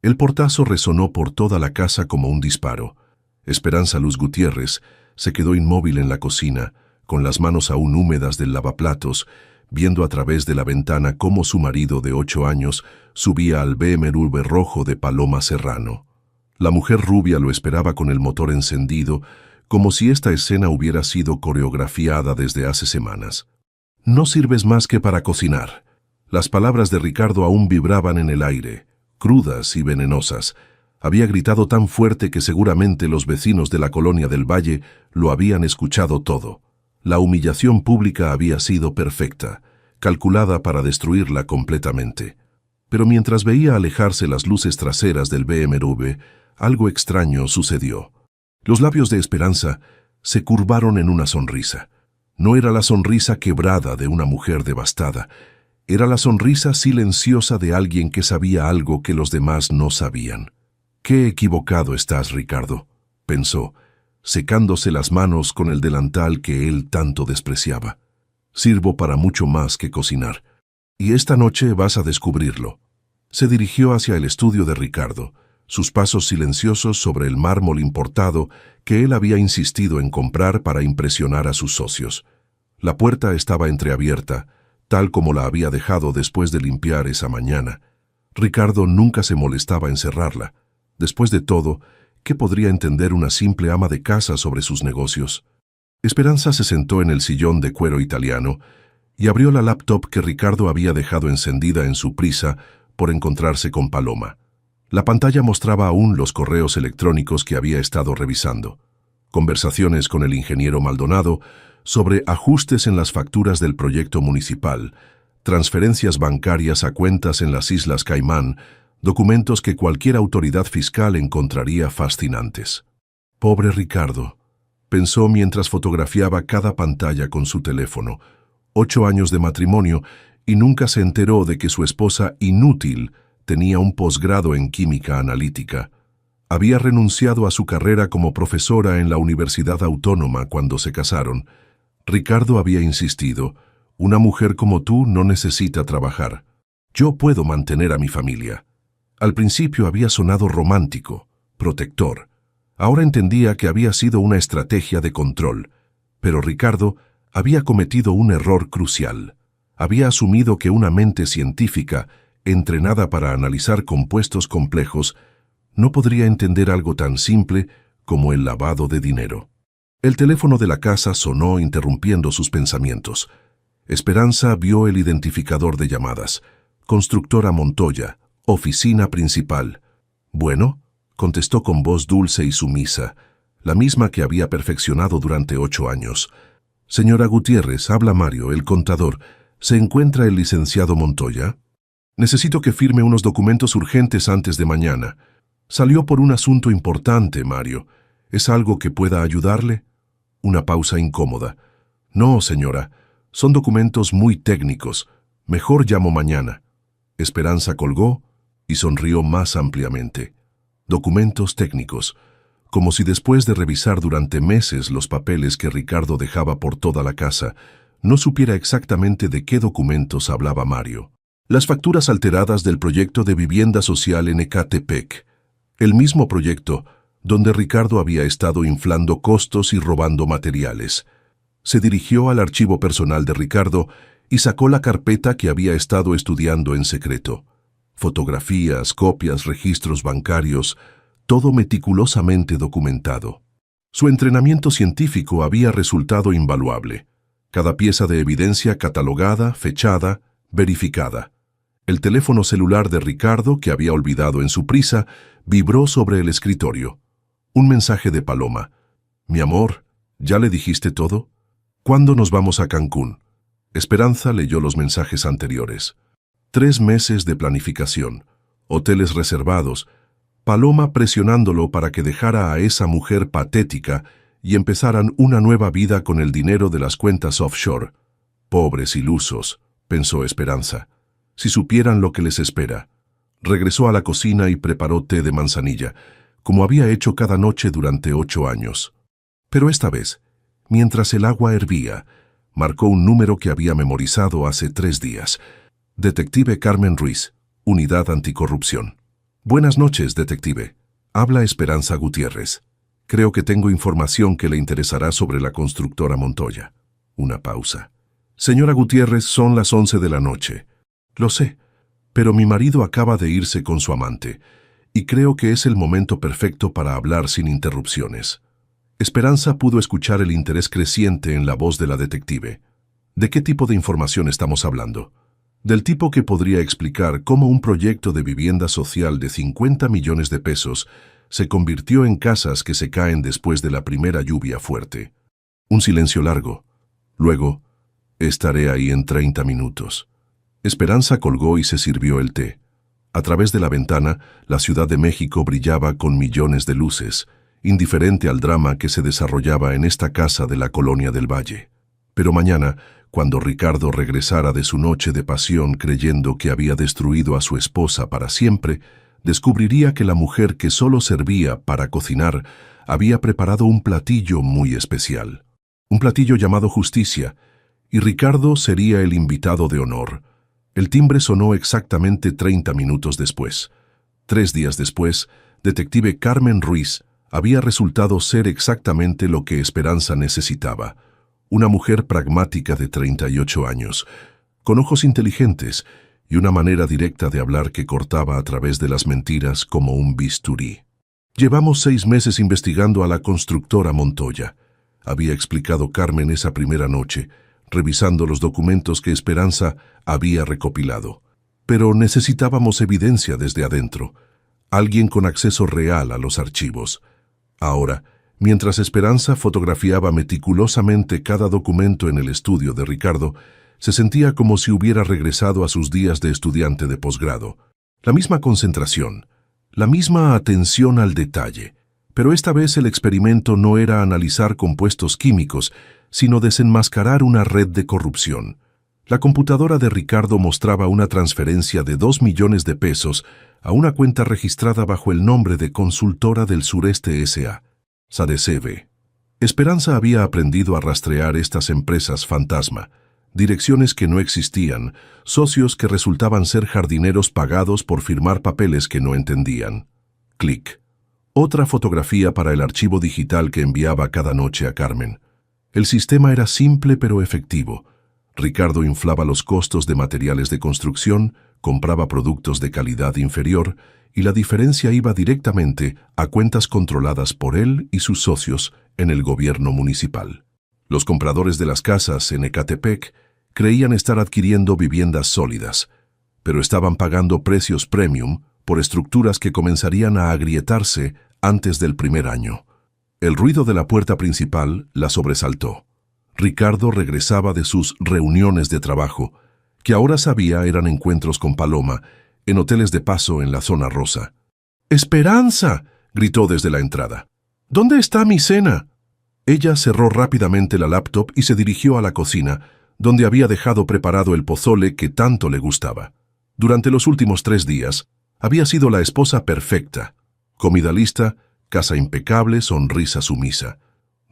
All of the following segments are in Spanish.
El portazo resonó por toda la casa como un disparo. Esperanza Luz Gutiérrez se quedó inmóvil en la cocina, con las manos aún húmedas del lavaplatos, viendo a través de la ventana cómo su marido de 8 años subía al BMW rojo de Paloma Serrano. La mujer rubia lo esperaba con el motor encendido, como si esta escena hubiera sido coreografiada desde hace semanas. «No sirves más que para cocinar». Las palabras de Ricardo aún vibraban en el aire, crudas y venenosas. Había gritado tan fuerte que seguramente los vecinos de la colonia del Valle lo habían escuchado todo. La humillación pública había sido perfecta, calculada para destruirla completamente. Pero mientras veía alejarse las luces traseras del BMW, algo extraño sucedió. Los labios de Esperanza se curvaron en una sonrisa. No era la sonrisa quebrada de una mujer devastada. Era la sonrisa silenciosa de alguien que sabía algo que los demás no sabían. «Qué equivocado estás, Ricardo», pensó, secándose las manos con el delantal que él tanto despreciaba. «Sirvo para mucho más que cocinar. Y esta noche vas a descubrirlo». Se dirigió hacia el estudio de Ricardo, sus pasos silenciosos sobre el mármol importado que él había insistido en comprar para impresionar a sus socios. La puerta estaba entreabierta, tal como la había dejado después de limpiar esa mañana. Ricardo nunca se molestaba en cerrarla. Después de todo, ¿qué podría entender una simple ama de casa sobre sus negocios? Esperanza se sentó en el sillón de cuero italiano y abrió la laptop que Ricardo había dejado encendida en su prisa por encontrarse con Paloma. La pantalla mostraba aún los correos electrónicos que había estado revisando. Conversaciones con el ingeniero Maldonado sobre ajustes en las facturas del proyecto municipal, transferencias bancarias a cuentas en las Islas Caimán, documentos que cualquier autoridad fiscal encontraría fascinantes. «Pobre Ricardo», pensó mientras fotografiaba cada pantalla con su teléfono. 8 años de matrimonio y nunca se enteró de que su esposa inútil tenía un posgrado en química analítica. Había renunciado a su carrera como profesora en la Universidad Autónoma cuando se casaron. Ricardo había insistido: «Una mujer como tú no necesita trabajar. Yo puedo mantener a mi familia». Al principio había sonado romántico, protector. Ahora entendía que había sido una estrategia de control. Pero Ricardo había cometido un error crucial. Había asumido que una mente científica, entrenada para analizar compuestos complejos, no podría entender algo tan simple como el lavado de dinero. El teléfono de la casa sonó interrumpiendo sus pensamientos. Esperanza vio el identificador de llamadas. Constructora Montoya, oficina principal. «Bueno», contestó con voz dulce y sumisa, la misma que había perfeccionado durante 8 años. «Señora Gutiérrez, habla Mario, el contador. ¿Se encuentra el licenciado Montoya? Necesito que firme unos documentos urgentes antes de mañana. Salió por un asunto importante, Mario. ¿Es algo que pueda ayudarle?» Una pausa incómoda. «No, señora. Son documentos muy técnicos. Mejor llamo mañana». Esperanza colgó y sonrió más ampliamente. Documentos técnicos. Como si después de revisar durante meses los papeles que Ricardo dejaba por toda la casa, no supiera exactamente de qué documentos hablaba Mario. Las facturas alteradas del proyecto de vivienda social en Ecatepec. El mismo proyecto donde Ricardo había estado inflando costos y robando materiales. Se dirigió al archivo personal de Ricardo y sacó la carpeta que había estado estudiando en secreto. Fotografías, copias, registros bancarios, todo meticulosamente documentado. Su entrenamiento científico había resultado invaluable. Cada pieza de evidencia catalogada, fechada, verificada. El teléfono celular de Ricardo, que había olvidado en su prisa, vibró sobre el escritorio. Un mensaje de Paloma. «Mi amor, ¿ya le dijiste todo? ¿Cuándo nos vamos a Cancún?» Esperanza leyó los mensajes anteriores. 3 meses de planificación, hoteles reservados, Paloma presionándolo para que dejara a esa mujer patética y empezaran una nueva vida con el dinero de las cuentas offshore. Pobres ilusos, pensó Esperanza, si supieran lo que les espera. Regresó a la cocina y preparó té de manzanilla, como había hecho cada noche durante 8 años. Pero esta vez, mientras el agua hervía, marcó un número que había memorizado hace 3 días. Detective Carmen Ruiz, Unidad Anticorrupción. Buenas noches, detective. Habla Esperanza Gutiérrez. Creo que tengo información que le interesará sobre la constructora Montoya. Una pausa. Señora Gutiérrez, son las 11 de la noche. Lo sé, pero mi marido acaba de irse con su amante, y creo que es el momento perfecto para hablar sin interrupciones. Esperanza pudo escuchar el interés creciente en la voz de la detective. ¿De qué tipo de información estamos hablando? Del tipo que podría explicar cómo un proyecto de vivienda social de 50 millones de pesos se convirtió en casas que se caen después de la primera lluvia fuerte. Un silencio largo. Luego, estaré ahí en 30 minutos. Esperanza colgó y se sirvió el té. A través de la ventana, la Ciudad de México brillaba con millones de luces, indiferente al drama que se desarrollaba en esta casa de la Colonia del Valle. Pero mañana, cuando Ricardo regresara de su noche de pasión creyendo que había destruido a su esposa para siempre, descubriría que la mujer que solo servía para cocinar había preparado un platillo muy especial. Un platillo llamado Justicia, y Ricardo sería el invitado de honor. El timbre sonó exactamente 30 minutos después. 3 días después, detective Carmen Ruiz había resultado ser exactamente lo que Esperanza necesitaba. Una mujer pragmática de 38 años, con ojos inteligentes y una manera directa de hablar que cortaba a través de las mentiras como un bisturí. Llevamos 6 meses investigando a la constructora Montoya, había explicado Carmen esa primera noche, revisando los documentos que Esperanza había recopilado. Pero necesitábamos evidencia desde adentro, alguien con acceso real a los archivos. Ahora, mientras Esperanza fotografiaba meticulosamente cada documento en el estudio de Ricardo, se sentía como si hubiera regresado a sus días de estudiante de posgrado. La misma concentración, la misma atención al detalle, pero esta vez el experimento no era analizar compuestos químicos, sino desenmascarar una red de corrupción. La computadora de Ricardo mostraba una transferencia de 2 millones de pesos a una cuenta registrada bajo el nombre de Consultora del Sureste S.A. SADCB. Esperanza había aprendido a rastrear estas empresas fantasma, direcciones que no existían, socios que resultaban ser jardineros pagados por firmar papeles que no entendían. Clic. Otra fotografía para el archivo digital que enviaba cada noche a Carmen. El sistema era simple pero efectivo. Ricardo inflaba los costos de materiales de construcción, compraba productos de calidad inferior y la diferencia iba directamente a cuentas controladas por él y sus socios en el gobierno municipal. Los compradores de las casas en Ecatepec creían estar adquiriendo viviendas sólidas, pero estaban pagando precios premium por estructuras que comenzarían a agrietarse antes del primer año. El ruido de la puerta principal la sobresaltó. Ricardo regresaba de sus reuniones de trabajo, que ahora sabía eran encuentros con Paloma, en hoteles de paso en la zona rosa. ¡Esperanza!, gritó desde la entrada. ¿Dónde está mi cena? Ella cerró rápidamente la laptop y se dirigió a la cocina, donde había dejado preparado el pozole que tanto le gustaba. Durante los últimos 3 días, había sido la esposa perfecta. Comida lista, casa impecable, sonrisa sumisa.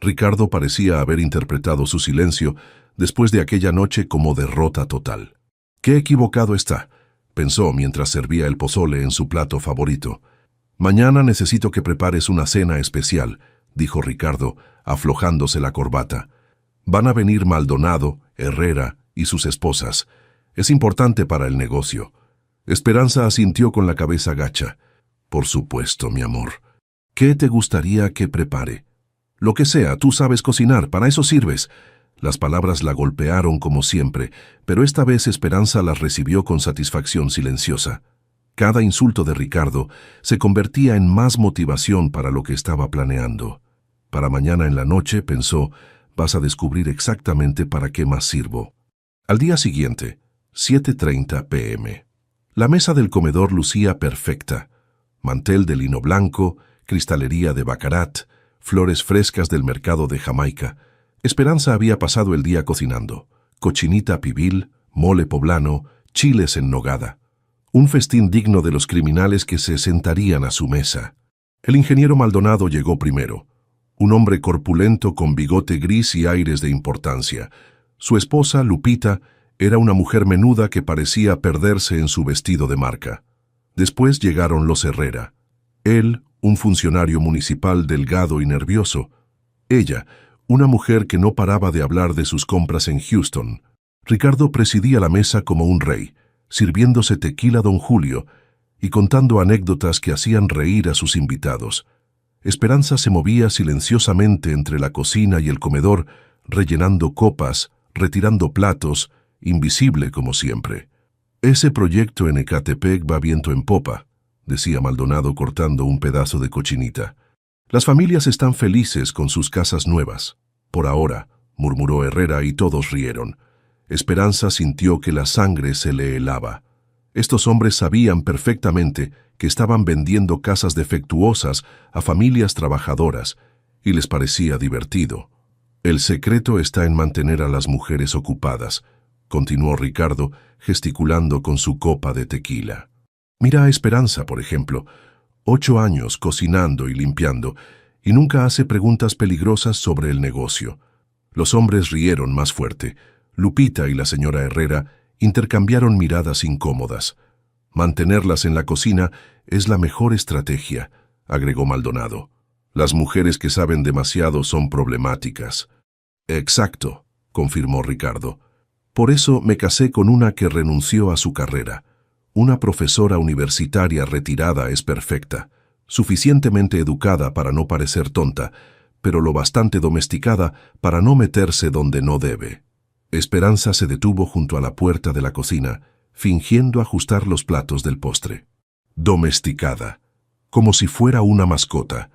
Ricardo parecía haber interpretado su silencio después de aquella noche como derrota total. «Qué equivocado está», pensó mientras servía el pozole en su plato favorito. «Mañana necesito que prepares una cena especial», dijo Ricardo, aflojándose la corbata. «Van a venir Maldonado, Herrera y sus esposas. Es importante para el negocio». Esperanza asintió con la cabeza gacha. «Por supuesto, mi amor. ¿Qué te gustaría que prepare?» «Lo que sea, tú sabes cocinar, para eso sirves». Las palabras la golpearon como siempre, pero esta vez Esperanza las recibió con satisfacción silenciosa. Cada insulto de Ricardo se convertía en más motivación para lo que estaba planeando. Para mañana en la noche, pensó, vas a descubrir exactamente para qué más sirvo. Al día siguiente, 7:30 p.m. La mesa del comedor lucía perfecta. Mantel de lino blanco, cristalería de Baccarat, flores frescas del mercado de Jamaica. Esperanza había pasado el día cocinando. Cochinita pibil, mole poblano, chiles en nogada. Un festín digno de los criminales que se sentarían a su mesa. El ingeniero Maldonado llegó primero. Un hombre corpulento con bigote gris y aires de importancia. Su esposa, Lupita, era una mujer menuda que parecía perderse en su vestido de marca. Después llegaron los Herrera. Él, un funcionario municipal delgado y nervioso. Ella, una mujer que no paraba de hablar de sus compras en Houston. Ricardo presidía la mesa como un rey, sirviéndose tequila Don Julio y contando anécdotas que hacían reír a sus invitados. Esperanza se movía silenciosamente entre la cocina y el comedor, rellenando copas, retirando platos, invisible como siempre. «Ese proyecto en Ecatepec va viento en popa», decía Maldonado cortando un pedazo de cochinita. «Las familias están felices con sus casas nuevas. Por ahora», murmuró Herrera y todos rieron. Esperanza sintió que la sangre se le helaba. Estos hombres sabían perfectamente que estaban vendiendo casas defectuosas a familias trabajadoras y les parecía divertido. «El secreto está en mantener a las mujeres ocupadas», continuó Ricardo, gesticulando con su copa de tequila. «Mira a Esperanza, por ejemplo, 8 años cocinando y limpiando, y nunca hace preguntas peligrosas sobre el negocio». Los hombres rieron más fuerte. Lupita y la señora Herrera intercambiaron miradas incómodas. «Mantenerlas en la cocina es la mejor estrategia», agregó Maldonado. «Las mujeres que saben demasiado son problemáticas». «Exacto», confirmó Ricardo. «Por eso me casé con una que renunció a su carrera. Una profesora universitaria retirada es perfecta, suficientemente educada para no parecer tonta, pero lo bastante domesticada para no meterse donde no debe». Esperanza se detuvo junto a la puerta de la cocina, fingiendo ajustar los platos del postre. Domesticada, como si fuera una mascota,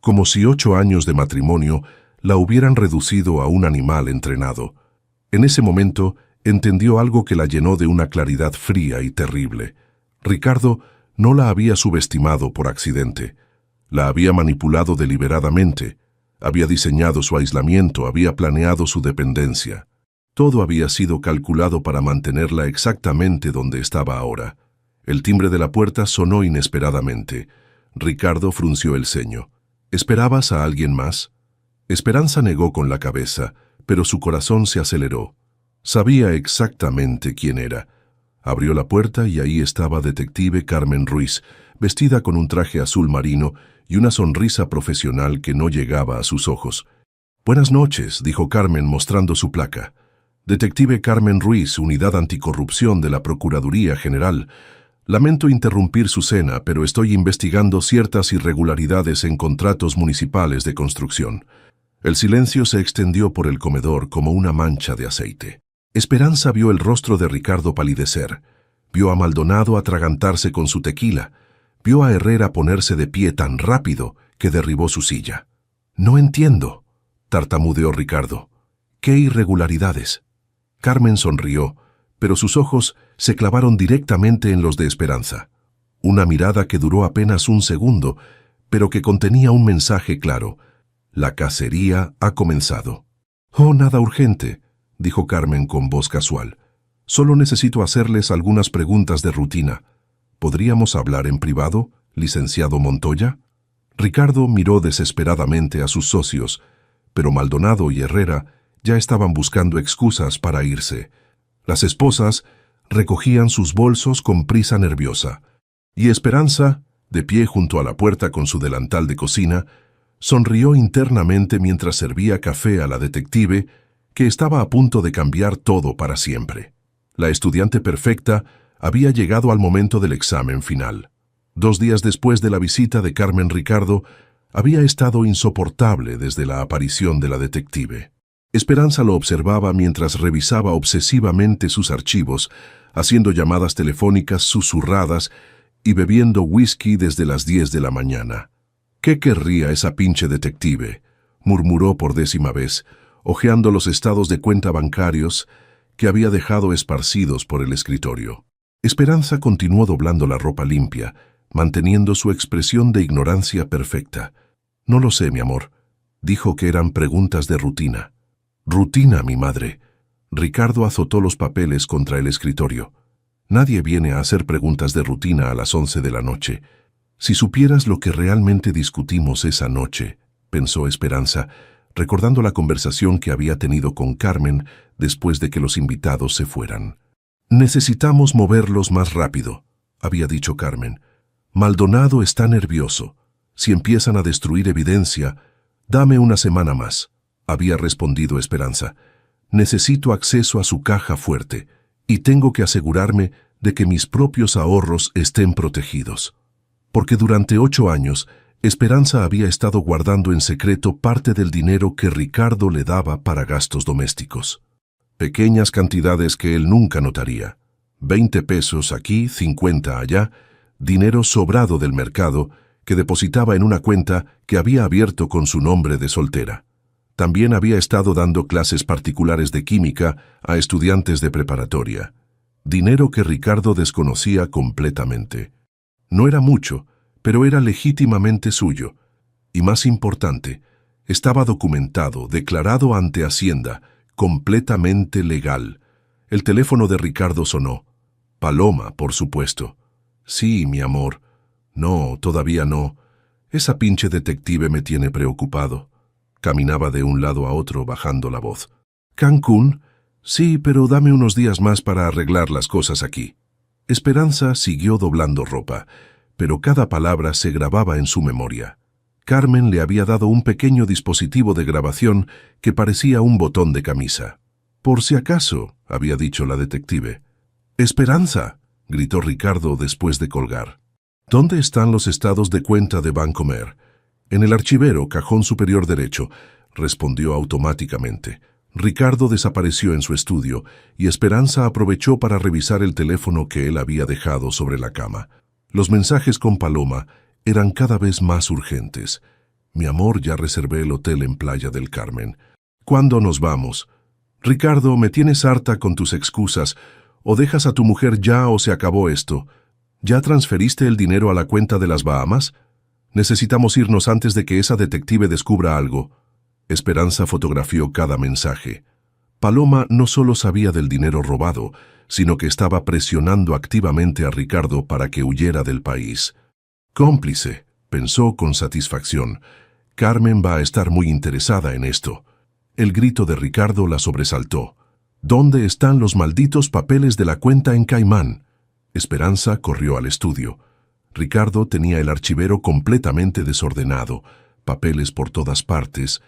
como si 8 años de matrimonio la hubieran reducido a un animal entrenado. En ese momento entendió algo que la llenó de una claridad fría y terrible. Ricardo no la había subestimado por accidente. La había manipulado deliberadamente. Había diseñado su aislamiento, había planeado su dependencia. Todo había sido calculado para mantenerla exactamente donde estaba ahora. El timbre de la puerta sonó inesperadamente. Ricardo frunció el ceño. «¿Esperabas a alguien más?» Esperanza negó con la cabeza, pero su corazón se aceleró. Sabía exactamente quién era. Abrió la puerta y ahí estaba detective Carmen Ruiz, vestida con un traje azul marino y una sonrisa profesional que no llegaba a sus ojos. «Buenas noches», dijo Carmen mostrando su placa. «Detective Carmen Ruiz, Unidad Anticorrupción de la Procuraduría General. Lamento interrumpir su cena, pero estoy investigando ciertas irregularidades en contratos municipales de construcción». El silencio se extendió por el comedor como una mancha de aceite. Esperanza vio el rostro de Ricardo palidecer. Vio a Maldonado atragantarse con su tequila. Vio a Herrera ponerse de pie tan rápido que derribó su silla. «No entiendo», tartamudeó Ricardo. «¿Qué irregularidades?» Carmen sonrió, pero sus ojos se clavaron directamente en los de Esperanza. Una mirada que duró apenas un segundo, pero que contenía un mensaje claro. «La cacería ha comenzado». «Oh, nada urgente», dijo Carmen con voz casual. «Solo necesito hacerles algunas preguntas de rutina. ¿Podríamos hablar en privado, licenciado Montoya?» Ricardo miró desesperadamente a sus socios, pero Maldonado y Herrera ya estaban buscando excusas para irse. Las esposas recogían sus bolsos con prisa nerviosa, y Esperanza, de pie junto a la puerta con su delantal de cocina, sonrió internamente mientras servía café a la detective, que estaba a punto de cambiar todo para siempre. La estudiante perfecta había llegado al momento del examen final. 2 días después de la visita de Carmen, Ricardo había estado insoportable desde la aparición de la detective. Esperanza lo observaba mientras revisaba obsesivamente sus archivos, haciendo llamadas telefónicas susurradas y bebiendo whisky desde las 10 de la mañana. «¿Qué querría esa pinche detective?», murmuró por 10ª vez, hojeando los estados de cuenta bancarios que había dejado esparcidos por el escritorio. Esperanza continuó doblando la ropa limpia, manteniendo su expresión de ignorancia perfecta. «No lo sé, mi amor», dijo que eran preguntas de rutina. «Rutina, mi madre». Ricardo azotó los papeles contra el escritorio. «Nadie viene a hacer preguntas de rutina a las 11 de la noche. Si supieras lo que realmente discutimos esa noche», pensó Esperanza, recordando la conversación que había tenido con Carmen después de que los invitados se fueran. «Necesitamos moverlos más rápido. había dicho Carmen. Maldonado está nervioso. Si empiezan a destruir evidencia, dame una semana más, había respondido Esperanza. Necesito acceso a su caja fuerte y tengo que asegurarme de que mis propios ahorros estén protegidos. Porque durante 8 años, Esperanza había estado guardando en secreto parte del dinero que Ricardo le daba para gastos domésticos. Pequeñas cantidades que él nunca notaría. 20 pesos aquí, 50 allá, dinero sobrado del mercado que depositaba en una cuenta que había abierto con su nombre de soltera. También había estado dando clases particulares de química a estudiantes de preparatoria. Dinero que Ricardo desconocía completamente. No era mucho, pero era legítimamente suyo. Y más importante, estaba documentado, declarado ante Hacienda, completamente legal. El teléfono de Ricardo sonó. Paloma, por supuesto. Sí, mi amor. No, todavía no. Esa pinche detective me tiene preocupado. Caminaba de un lado a otro bajando la voz. ¿Cancún? Sí, pero dame unos días más para arreglar las cosas aquí. Esperanza siguió doblando ropa, pero cada palabra se grababa en su memoria. Carmen le había dado un pequeño dispositivo de grabación que parecía un botón de camisa. Por si acaso, había dicho la detective. ¡Esperanza!, gritó Ricardo después de colgar. ¿Dónde están los estados de cuenta de Bancomer? En el archivero, cajón superior derecho, respondió automáticamente. Ricardo desapareció en su estudio y Esperanza aprovechó para revisar el teléfono que él había dejado sobre la cama. Los mensajes con Paloma eran cada vez más urgentes. Mi amor, ya reservé el hotel en Playa del Carmen. ¿Cuándo nos vamos? Ricardo, me tienes harta con tus excusas. O dejas a tu mujer ya o se acabó esto. ¿Ya transferiste el dinero a la cuenta de las Bahamas? Necesitamos irnos antes de que esa detective descubra algo. Esperanza fotografió cada mensaje. Paloma no solo sabía del dinero robado, sino que estaba presionando activamente a Ricardo para que huyera del país. Cómplice, pensó con satisfacción. Carmen va a estar muy interesada en esto. El grito de Ricardo la sobresaltó. ¿Dónde están los malditos papeles de la cuenta en Caimán? Esperanza corrió al estudio. Ricardo tenía el archivero completamente desordenado, papeles por todas partes,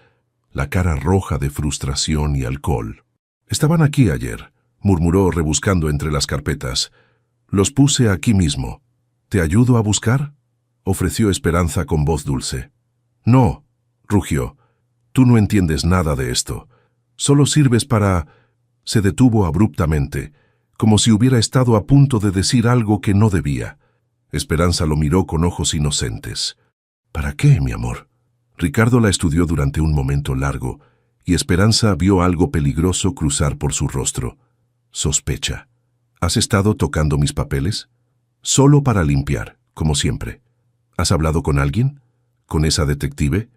la cara roja de frustración y alcohol. Estaban aquí ayer, murmuró rebuscando entre las carpetas. Los puse aquí mismo. ¿Te ayudo a buscar?, ofreció Esperanza con voz dulce. No, rugió. Tú no entiendes nada de esto. Solo sirves para... Se detuvo abruptamente, como si hubiera estado a punto de decir algo que no debía. Esperanza lo miró con ojos inocentes. ¿Para qué, mi amor? Ricardo la estudió durante un momento largo, y Esperanza vio algo peligroso cruzar por su rostro. Sospecha. ¿Has estado tocando mis papeles? Solo para limpiar, como siempre. ¿Has hablado con alguien? ¿Con esa detective?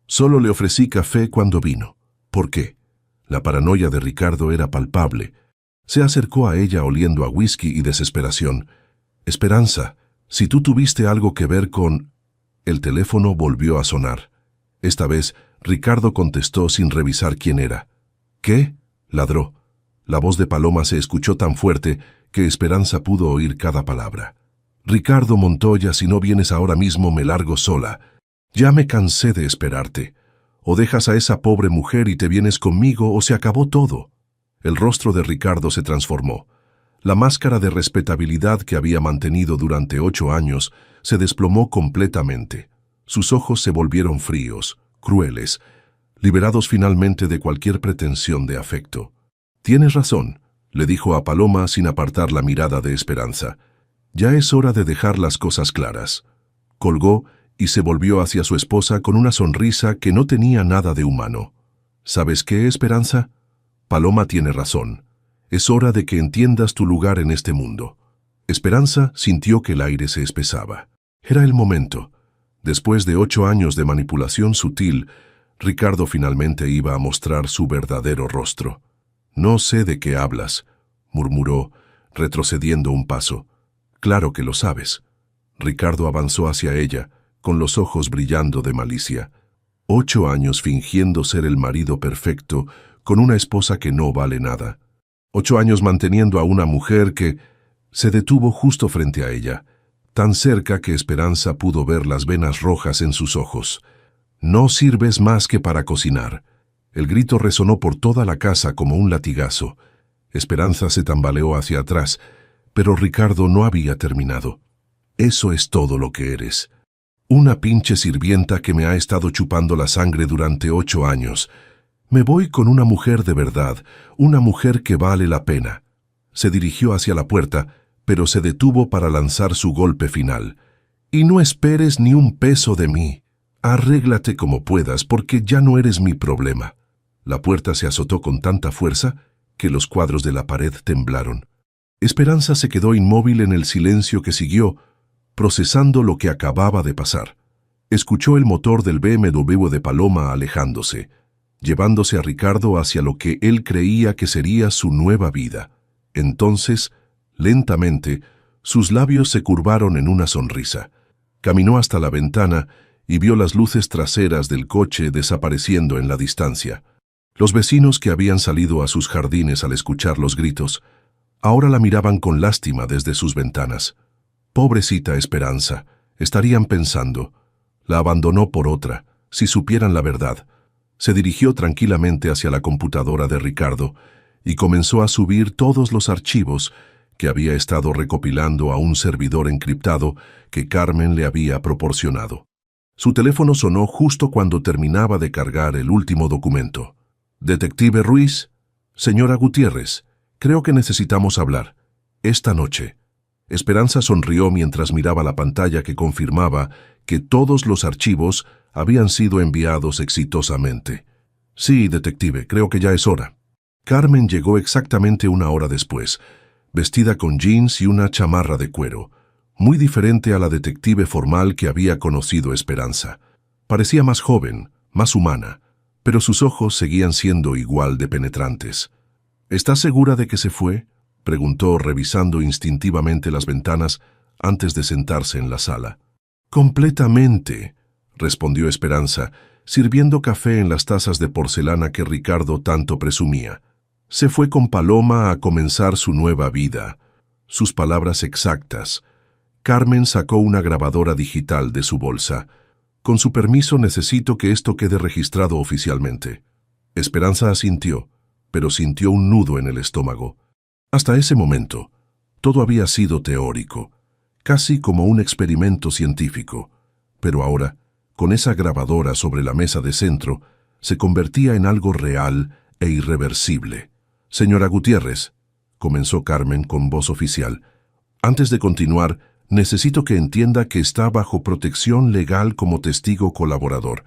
Solo le ofrecí café cuando vino. ¿Por qué? La paranoia de Ricardo era palpable. Se acercó a ella oliendo a whisky y desesperación. Esperanza, si tú tuviste algo que ver con... El teléfono volvió a sonar. Esta vez, Ricardo contestó sin revisar quién era. ¿Qué?, ladró. La voz de Paloma se escuchó tan fuerte que Esperanza pudo oír cada palabra. Ricardo Montoya, si no vienes ahora mismo me largo sola. Ya me cansé de esperarte. O dejas a esa pobre mujer y te vienes conmigo o se acabó todo. El rostro de Ricardo se transformó. La máscara de respetabilidad que había mantenido durante 8 años se desplomó completamente. Sus ojos se volvieron fríos, crueles, liberados finalmente de cualquier pretensión de afecto. Tienes razón, le dijo a Paloma sin apartar la mirada de Esperanza. Ya es hora de dejar las cosas claras. Colgó y se volvió hacia su esposa con una sonrisa que no tenía nada de humano. ¿Sabes qué, Esperanza? Paloma tiene razón. Es hora de que entiendas tu lugar en este mundo. Esperanza sintió que el aire se espesaba. Era el momento. Después de 8 años de manipulación sutil, Ricardo finalmente iba a mostrar su verdadero rostro. No sé de qué hablas, murmuró, retrocediendo un paso. Claro que lo sabes. Ricardo avanzó hacia ella, con los ojos brillando de malicia. 8 años fingiendo ser el marido perfecto, con una esposa que no vale nada. 8 años manteniendo a una mujer que... Se detuvo justo frente a ella, tan cerca que Esperanza pudo ver las venas rojas en sus ojos. «No sirves más que para cocinar». El grito resonó por toda la casa como un latigazo. Esperanza se tambaleó hacia atrás, pero Ricardo no había terminado. «Eso es todo lo que eres. Una pinche sirvienta que me ha estado chupando la sangre durante 8 años. Me voy con una mujer de verdad, una mujer que vale la pena». Se dirigió hacia la puerta, pero se detuvo para lanzar su golpe final. «Y no esperes ni un peso de mí. Arréglate como puedas, porque ya no eres mi problema». La puerta se azotó con tanta fuerza que los cuadros de la pared temblaron. Esperanza se quedó inmóvil en el silencio que siguió, procesando lo que acababa de pasar. Escuchó el motor del BMW de Paloma alejándose, llevándose a Ricardo hacia lo que él creía que sería su nueva vida. Entonces, lentamente, sus labios se curvaron en una sonrisa. Caminó hasta la ventana y vio las luces traseras del coche desapareciendo en la distancia. Los vecinos que habían salido a sus jardines al escuchar los gritos, ahora la miraban con lástima desde sus ventanas. Pobrecita Esperanza, estarían pensando. La abandonó por otra, si supieran la verdad. Se dirigió tranquilamente hacia la computadora de Ricardo y comenzó a subir todos los archivos que había estado recopilando a un servidor encriptado que Carmen le había proporcionado. Su teléfono sonó justo cuando terminaba de cargar el último documento. «Detective Ruiz, señora Gutiérrez, creo que necesitamos hablar. Esta noche». Esperanza sonrió mientras miraba la pantalla que confirmaba que todos los archivos habían sido enviados exitosamente. «Sí, detective, creo que ya es hora». Carmen llegó exactamente 1 hora después, vestida con jeans y una chamarra de cuero, muy diferente a la detective formal que había conocido Esperanza. Parecía más joven, más humana, pero sus ojos seguían siendo igual de penetrantes. «¿Estás segura de que se fue?», preguntó revisando instintivamente las ventanas antes de sentarse en la sala. «Completamente», respondió Esperanza, sirviendo café en las tazas de porcelana que Ricardo tanto presumía. «Se fue con Paloma a comenzar su nueva vida». Sus palabras exactas. Carmen sacó una grabadora digital de su bolsa. «Con su permiso necesito que esto quede registrado oficialmente». Esperanza asintió, pero sintió un nudo en el estómago. Hasta ese momento, todo había sido teórico, casi como un experimento científico, pero ahora, con esa grabadora sobre la mesa de centro, se convertía en algo real e irreversible. «Señora Gutiérrez», comenzó Carmen con voz oficial, «antes de continuar, necesito que entienda que está bajo protección legal como testigo colaborador.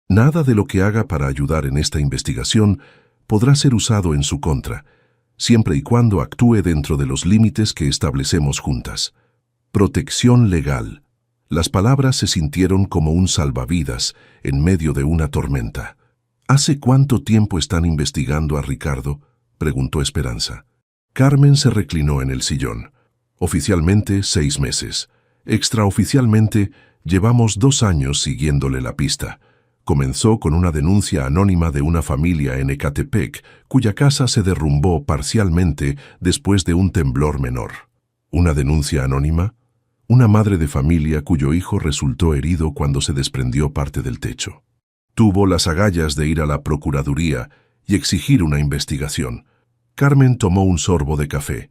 Nada de lo que haga para ayudar en esta investigación podrá ser usado en su contra, siempre y cuando actúe dentro de los límites que establecemos juntas. Protección legal». Las palabras se sintieron como un salvavidas en medio de una tormenta. «¿Hace cuánto tiempo están investigando a Ricardo?», preguntó Esperanza. Carmen se reclinó en el sillón. «Oficialmente 6 meses. Extraoficialmente llevamos 2 años siguiéndole la pista». Comenzó con una denuncia anónima de una familia en Ecatepec, cuya casa se derrumbó parcialmente después de un temblor menor. ¿Una denuncia anónima? Una madre de familia cuyo hijo resultó herido cuando se desprendió parte del techo. Tuvo las agallas de ir a la Procuraduría y exigir una investigación. Carmen tomó un sorbo de café.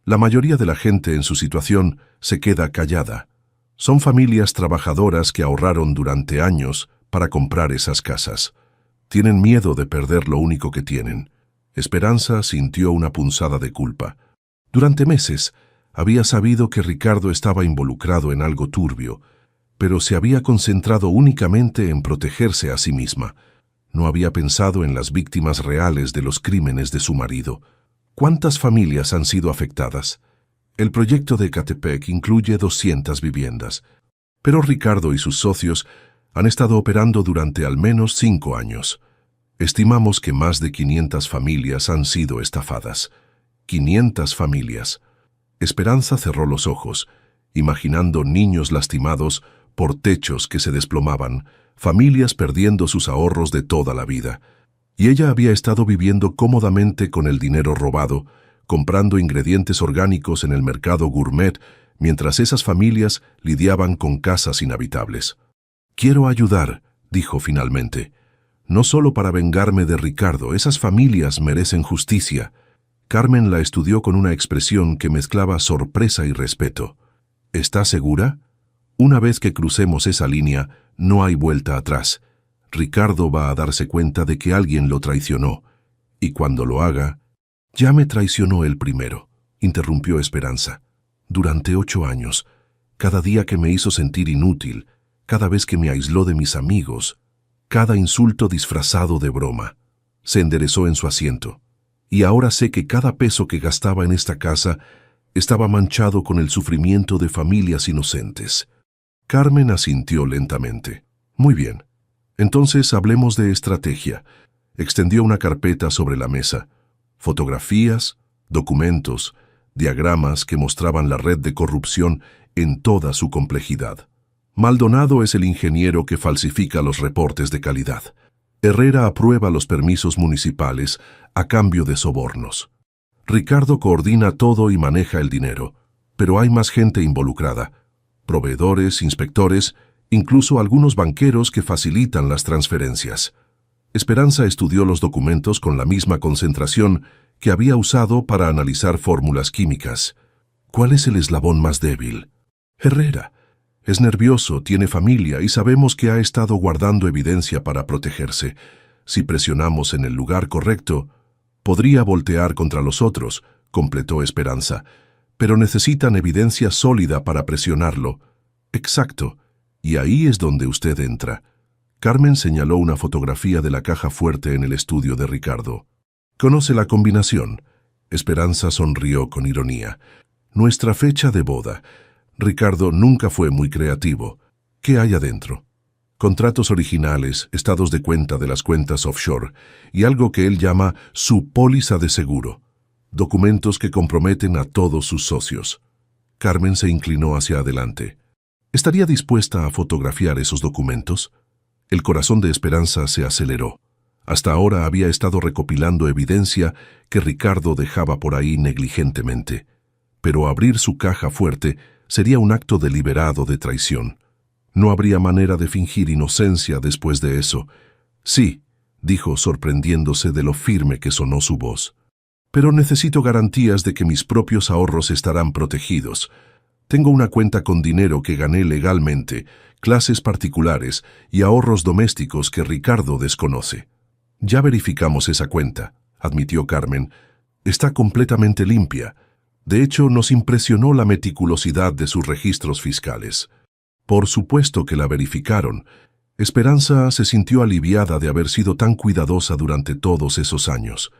La mayoría de la gente en su situación se queda callada. Son familias trabajadoras que ahorraron durante años para comprar esas casas. Tienen miedo de perder lo único que tienen. Esperanza sintió una punzada de culpa. Durante meses había sabido que Ricardo estaba involucrado en algo turbio, pero se había concentrado únicamente en protegerse a sí misma. No había pensado en las víctimas reales de los crímenes de su marido. ¿Cuántas familias han sido afectadas? El proyecto de Ecatepec incluye 200 viviendas, pero Ricardo y sus socios han estado operando durante al menos 5 años. Estimamos que más de 500 familias han sido estafadas. 500 familias. Esperanza cerró los ojos, imaginando niños lastimados por techos que se desplomaban, familias perdiendo sus ahorros de toda la vida. Y ella había estado viviendo cómodamente con el dinero robado, comprando ingredientes orgánicos en el mercado gourmet, mientras esas familias lidiaban con casas inhabitables. «Quiero ayudar», dijo finalmente. «No solo para vengarme de Ricardo, esas familias merecen justicia». Carmen la estudió con una expresión que mezclaba sorpresa y respeto. «¿Está segura? Una vez que crucemos esa línea, no hay vuelta atrás. Ricardo va a darse cuenta de que alguien lo traicionó. Y cuando lo haga...» «Ya me traicionó él primero», interrumpió Esperanza. «Durante 8 años, cada día que me hizo sentir inútil, cada vez que me aisló de mis amigos, cada insulto disfrazado de broma». Se enderezó en su asiento. «Y ahora sé que cada peso que gastaba en esta casa estaba manchado con el sufrimiento de familias inocentes». Carmen asintió lentamente. «Muy bien. Entonces hablemos de estrategia». Extendió una carpeta sobre la mesa. Fotografías, documentos, diagramas que mostraban la red de corrupción en toda su complejidad. Maldonado es el ingeniero que falsifica los reportes de calidad. Herrera aprueba los permisos municipales a cambio de sobornos. Ricardo coordina todo y maneja el dinero, pero hay más gente involucrada. Proveedores, inspectores, incluso algunos banqueros que facilitan las transferencias. Esperanza estudió los documentos con la misma concentración que había usado para analizar fórmulas químicas. ¿Cuál es el eslabón más débil? Herrera. Es nervioso, tiene familia y sabemos que ha estado guardando evidencia para protegerse. Si presionamos en el lugar correcto, podría voltear contra los otros, completó Esperanza. Pero necesitan evidencia sólida para presionarlo. Exacto. Y ahí es donde usted entra. Carmen señaló una fotografía de la caja fuerte en el estudio de Ricardo. «¿Conoce la combinación?» Esperanza sonrió con ironía. «Nuestra fecha de boda. Ricardo nunca fue muy creativo. ¿Qué hay adentro?» Contratos originales, estados de cuenta de las cuentas offshore y algo que él llama su póliza de seguro. Documentos que comprometen a todos sus socios. Carmen se inclinó hacia adelante. ¿Estaría dispuesta a fotografiar esos documentos? El corazón de Esperanza se aceleró. Hasta ahora había estado recopilando evidencia que Ricardo dejaba por ahí negligentemente. Pero abrir su caja fuerte sería un acto deliberado de traición. No habría manera de fingir inocencia después de eso. «Sí», dijo sorprendiéndose de lo firme que sonó su voz. «Pero necesito garantías de que mis propios ahorros estarán protegidos. Tengo una cuenta con dinero que gané legalmente, clases particulares y ahorros domésticos que Ricardo desconoce». «Ya verificamos esa cuenta», admitió Carmen. «Está completamente limpia. De hecho, nos impresionó la meticulosidad de sus registros fiscales». Por supuesto que la verificaron. Esperanza se sintió aliviada de haber sido tan cuidadosa durante todos esos años.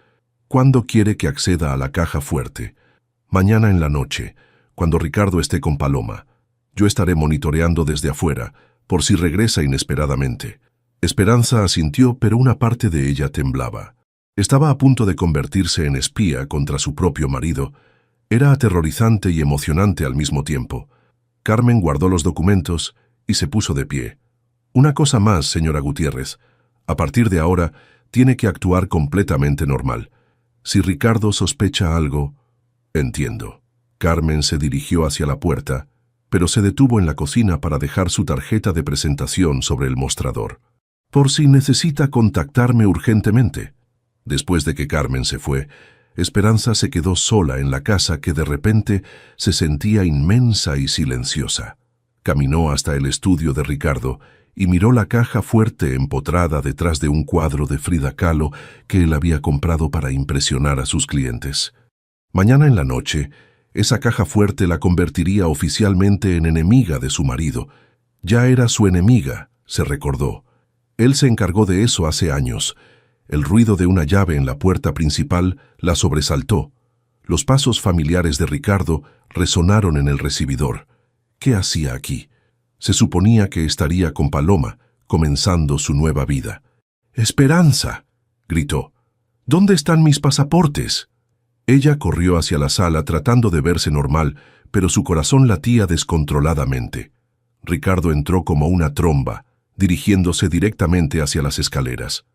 «¿Cuándo quiere que acceda a la caja fuerte?» «Mañana en la noche, cuando Ricardo esté con Paloma. Yo estaré monitoreando desde afuera, por si regresa inesperadamente». Esperanza asintió, pero una parte de ella temblaba. Estaba a punto de convertirse en espía contra su propio marido. Era aterrorizante y emocionante al mismo tiempo. Carmen guardó los documentos y se puso de pie. «Una cosa más, señora Gutiérrez. A partir de ahora, tiene que actuar completamente normal. Si Ricardo sospecha algo...» «Entiendo». Carmen se dirigió hacia la puerta, pero se detuvo en la cocina para dejar su tarjeta de presentación sobre el mostrador. «Por si necesita contactarme urgentemente». Después de que Carmen se fue, Esperanza se quedó sola en la casa que de repente se sentía inmensa y silenciosa. Caminó hasta el estudio de Ricardo y miró la caja fuerte empotrada detrás de un cuadro de Frida Kahlo que él había comprado para impresionar a sus clientes. Mañana en la noche, esa caja fuerte la convertiría oficialmente en enemiga de su marido. Ya era su enemiga, se recordó. Él se encargó de eso hace años. El ruido de una llave en la puerta principal la sobresaltó. Los pasos familiares de Ricardo resonaron en el recibidor. ¿Qué hacía aquí? Se suponía que estaría con Paloma, comenzando su nueva vida. «¡Esperanza!», gritó. «¿Dónde están mis pasaportes?». Ella corrió hacia la sala tratando de verse normal, pero su corazón latía descontroladamente. Ricardo entró como una tromba, dirigiéndose directamente hacia las escaleras.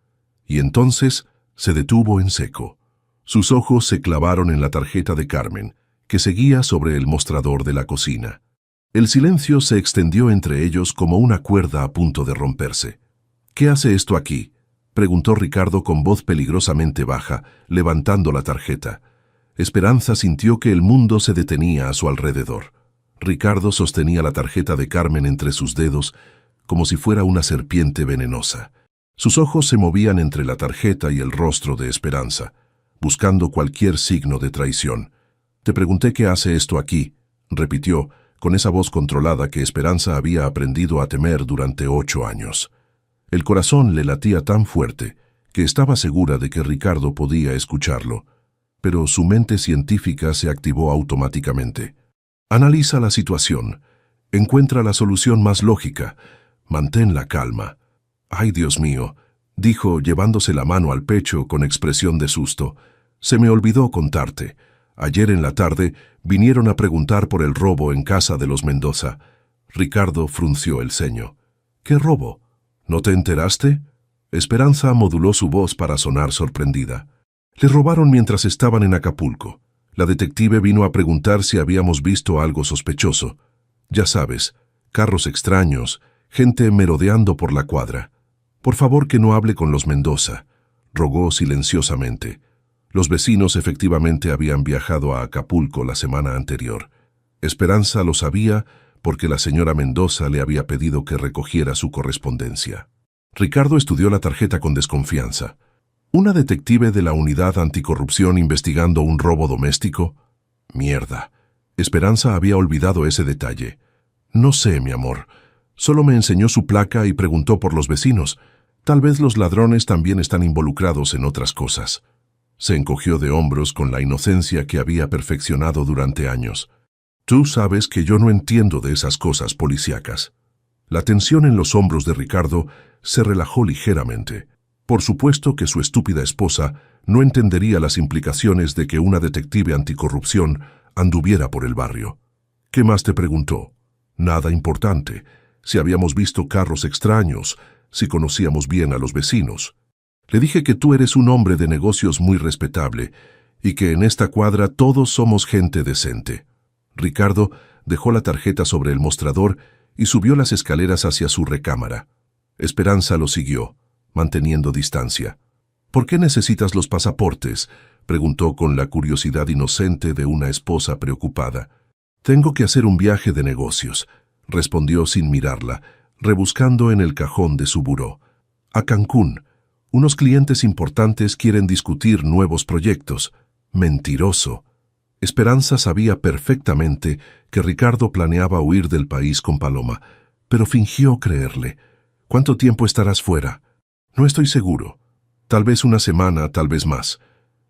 Y entonces se detuvo en seco. Sus ojos se clavaron en la tarjeta de Carmen, que seguía sobre el mostrador de la cocina. El silencio se extendió entre ellos como una cuerda a punto de romperse. «¿Qué hace esto aquí?», preguntó Ricardo con voz peligrosamente baja, levantando la tarjeta. Esperanza sintió que el mundo se detenía a su alrededor. Ricardo sostenía la tarjeta de Carmen entre sus dedos, como si fuera una serpiente venenosa. Sus ojos se movían entre la tarjeta y el rostro de Esperanza, buscando cualquier signo de traición. «Te pregunté qué hace esto aquí», repitió, con esa voz controlada que Esperanza había aprendido a temer durante 8 años. El corazón le latía tan fuerte que estaba segura de que Ricardo podía escucharlo, pero su mente científica se activó automáticamente. «Analiza la situación, encuentra la solución más lógica, mantén la calma». «Ay, Dios mío», dijo llevándose la mano al pecho con expresión de susto. «Se me olvidó contarte. Ayer en la tarde vinieron a preguntar por el robo en casa de los Mendoza». Ricardo frunció el ceño. «¿Qué robo? ¿No te enteraste?». Esperanza moduló su voz para sonar sorprendida. «Le robaron mientras estaban en Acapulco. La detective vino a preguntar si habíamos visto algo sospechoso. Ya sabes, carros extraños, gente merodeando por la cuadra. Por favor que no hable con los Mendoza», rogó silenciosamente. Los vecinos efectivamente habían viajado a Acapulco la semana anterior. Esperanza lo sabía porque la señora Mendoza le había pedido que recogiera su correspondencia. Ricardo estudió la tarjeta con desconfianza. ¿Una detective de la unidad anticorrupción investigando un robo doméstico? Mierda. Esperanza había olvidado ese detalle. «No sé, mi amor. Solo me enseñó su placa y preguntó por los vecinos. Tal vez los ladrones también están involucrados en otras cosas». Se encogió de hombros con la inocencia que había perfeccionado durante años. «Tú sabes que yo no entiendo de esas cosas policíacas». La tensión en los hombros de Ricardo se relajó ligeramente. Por supuesto que su estúpida esposa no entendería las implicaciones de que una detective anticorrupción anduviera por el barrio. «¿Qué más te preguntó?». «Nada importante. Si habíamos visto carros extraños, si conocíamos bien a los vecinos. Le dije que tú eres un hombre de negocios muy respetable y que en esta cuadra todos somos gente decente». Ricardo dejó la tarjeta sobre el mostrador y subió las escaleras hacia su recámara. Esperanza lo siguió, manteniendo distancia. «¿Por qué necesitas los pasaportes?», preguntó con la curiosidad inocente de una esposa preocupada. «Tengo que hacer un viaje de negocios», respondió sin mirarla, rebuscando en el cajón de su buró. «A Cancún. Unos clientes importantes quieren discutir nuevos proyectos». Mentiroso. Esperanza sabía perfectamente que Ricardo planeaba huir del país con Paloma, pero fingió creerle. «¿Cuánto tiempo estarás fuera?». «No estoy seguro. Tal vez una semana, tal vez más».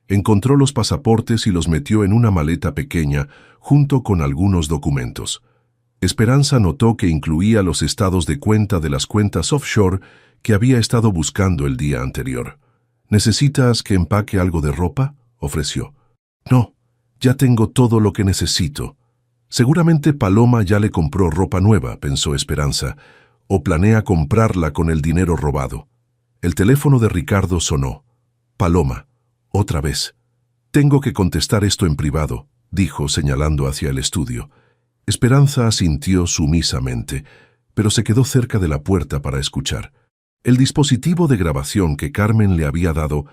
Encontró los pasaportes y los metió en una maleta pequeña junto con algunos documentos. Esperanza notó que incluía los estados de cuenta de las cuentas offshore que había estado buscando el día anterior. «¿Necesitas que empaque algo de ropa?», ofreció. «No, ya tengo todo lo que necesito». «Seguramente Paloma ya le compró ropa nueva», pensó Esperanza, «o planea comprarla con el dinero robado». El teléfono de Ricardo sonó. «Paloma, otra vez». «Tengo que contestar esto en privado», dijo señalando hacia el estudio. Esperanza asintió sumisamente, pero se quedó cerca de la puerta para escuchar. El dispositivo de grabación que Carmen le había dado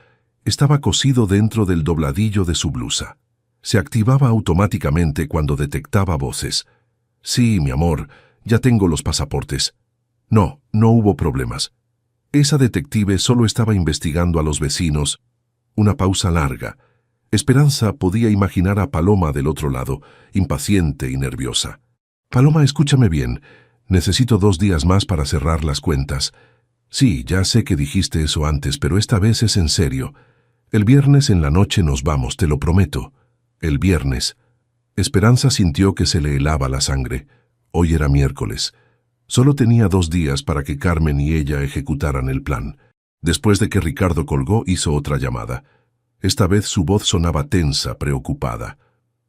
estaba cosido dentro del dobladillo de su blusa. Se activaba automáticamente cuando detectaba voces. «Sí, mi amor, ya tengo los pasaportes». No hubo problemas. Esa detective solo estaba investigando a los vecinos. Una pausa larga. Esperanza podía imaginar a Paloma del otro lado, impaciente y nerviosa. «Paloma, escúchame bien. Necesito 2 días más para cerrar las cuentas. Sí, ya sé que dijiste eso antes, pero esta vez es en serio. El viernes en la noche nos vamos, te lo prometo». El viernes. Esperanza sintió que se le helaba la sangre. Hoy era miércoles. Solo tenía 2 días para que Carmen y ella ejecutaran el plan. Después de que Ricardo colgó, hizo otra llamada. Esta vez su voz sonaba tensa, preocupada.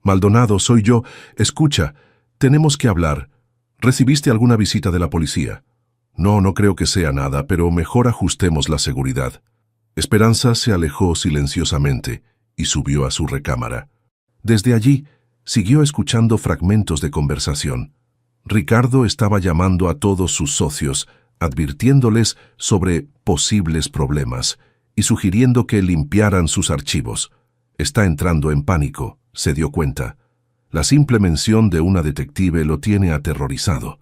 «Maldonado, soy yo. Escucha, tenemos que hablar. ¿Recibiste alguna visita de la policía?» No creo que sea nada, pero mejor ajustemos la seguridad». Esperanza se alejó silenciosamente y subió a su recámara. Desde allí, siguió escuchando fragmentos de conversación. Ricardo estaba llamando a todos sus socios, advirtiéndoles sobre posibles problemas y sugiriendo que limpiaran sus archivos. Está entrando en pánico, se dio cuenta. La simple mención de una detective lo tiene aterrorizado.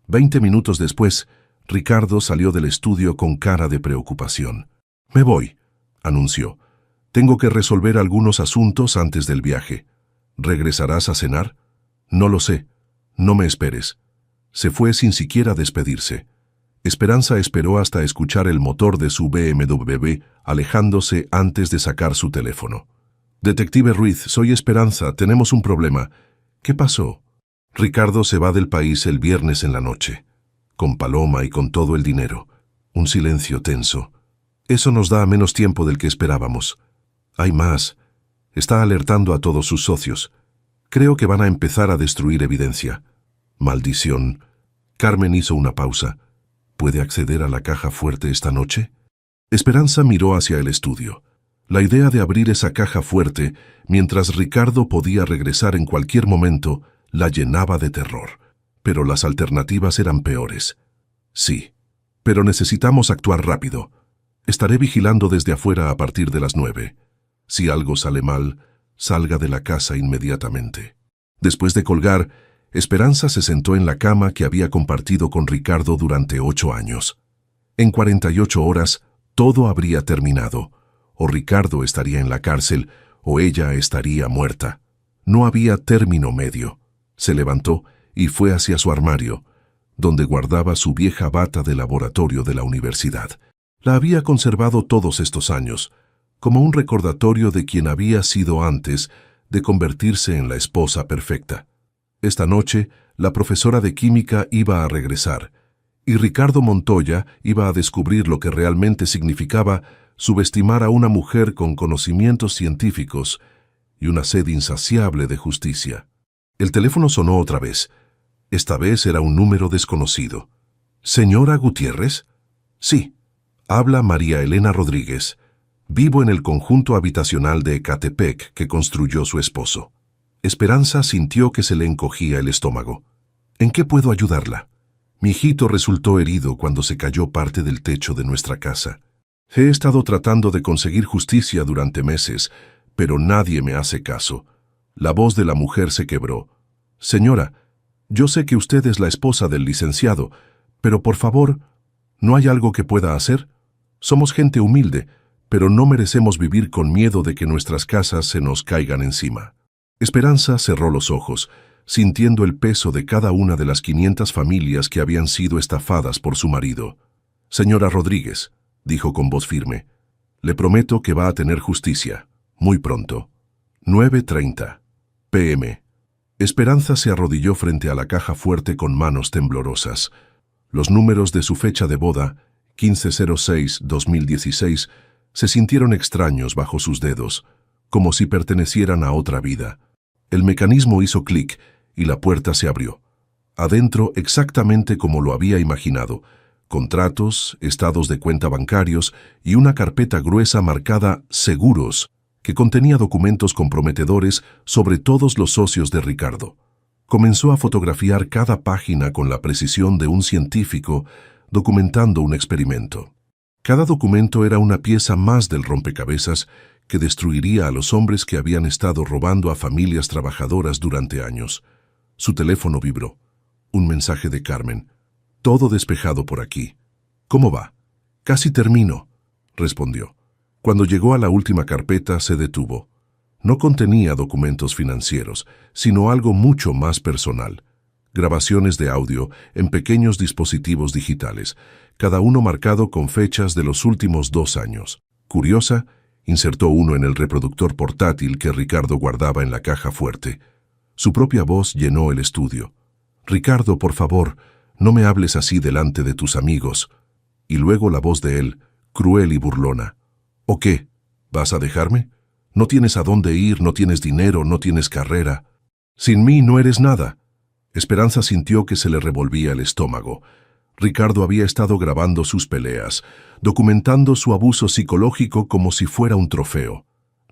20 minutos después, Ricardo salió del estudio con cara de preocupación. «Me voy», anunció. «Tengo que resolver algunos asuntos antes del viaje. ¿Regresarás a cenar?» «No lo sé. No me esperes». Se fue sin siquiera despedirse. Esperanza esperó hasta escuchar el motor de su BMW alejándose antes de sacar su teléfono. «Detective Ruiz, soy Esperanza, tenemos un problema». «¿Qué pasó?» «Ricardo se va del país el viernes en la noche, con Paloma y con todo el dinero». Un silencio tenso. «Eso nos da menos tiempo del que esperábamos. Hay más. Está alertando a todos sus socios. Creo que van a empezar a destruir evidencia». «Maldición». Carmen hizo una pausa. «¿Puede acceder a la caja fuerte esta noche?» Esperanza miró hacia el estudio. La idea de abrir esa caja fuerte, mientras Ricardo podía regresar en cualquier momento, la llenaba de terror. Pero las alternativas eran peores. «Sí, pero necesitamos actuar rápido. Estaré vigilando desde afuera a partir de las 9. Si algo sale mal, salga de la casa inmediatamente». Después de colgar, Esperanza se sentó en la cama que había compartido con Ricardo durante 8 años. En 48 horas, todo habría terminado. O Ricardo estaría en la cárcel, o ella estaría muerta. No había término medio. Se levantó y fue hacia su armario, donde guardaba su vieja bata de laboratorio de la universidad. La había conservado todos estos años, como un recordatorio de quien había sido antes de convertirse en la esposa perfecta. Esta noche, la profesora de química iba a regresar, y Ricardo Montoya iba a descubrir lo que realmente significaba subestimar a una mujer con conocimientos científicos y una sed insaciable de justicia. El teléfono sonó otra vez. Esta vez era un número desconocido. «¿Señora Gutiérrez?» «Sí. Habla María Elena Rodríguez. Vivo en el conjunto habitacional de Ecatepec que construyó su esposo». Esperanza sintió que se le encogía el estómago. «¿En qué puedo ayudarla?» «Mi hijito resultó herido cuando se cayó parte del techo de nuestra casa. He estado tratando de conseguir justicia durante meses, pero nadie me hace caso». La voz de la mujer se quebró. «Señora, yo sé que usted es la esposa del licenciado, pero por favor, ¿no hay algo que pueda hacer? Somos gente humilde, pero no merecemos vivir con miedo de que nuestras casas se nos caigan encima». Esperanza cerró los ojos, sintiendo el peso de cada una de las 500 familias que habían sido estafadas por su marido. «Señora Rodríguez», dijo con voz firme, «le prometo que va a tener justicia, muy pronto». 9:30 p.m. Esperanza se arrodilló frente a la caja fuerte con manos temblorosas. Los números de su fecha de boda, 1506-2016, se sintieron extraños bajo sus dedos, como si pertenecieran a otra vida. El mecanismo hizo clic y la puerta se abrió. Adentro, exactamente como lo había imaginado, contratos, estados de cuenta bancarios y una carpeta gruesa marcada «Seguros», que contenía documentos comprometedores sobre todos los socios de Ricardo. Comenzó a fotografiar cada página con la precisión de un científico documentando un experimento. Cada documento era una pieza más del rompecabezas que destruiría a los hombres que habían estado robando a familias trabajadoras durante años. Su teléfono vibró. Un mensaje de Carmen. «Todo despejado por aquí. ¿Cómo va?» «Casi termino», respondió. Cuando llegó a la última carpeta, se detuvo. No contenía documentos financieros, sino algo mucho más personal. Grabaciones de audio en pequeños dispositivos digitales, cada uno marcado con fechas de los últimos 2 años. Curiosa, insertó uno en el reproductor portátil que Ricardo guardaba en la caja fuerte. Su propia voz llenó el estudio. «Ricardo, por favor, no me hables así delante de tus amigos». Y luego la voz de él, cruel y burlona. «¿O qué? ¿Vas a dejarme? No tienes a dónde ir, no tienes dinero, no tienes carrera. Sin mí no eres nada». Esperanza sintió que se le revolvía el estómago. Ricardo había estado grabando sus peleas, documentando su abuso psicológico como si fuera un trofeo.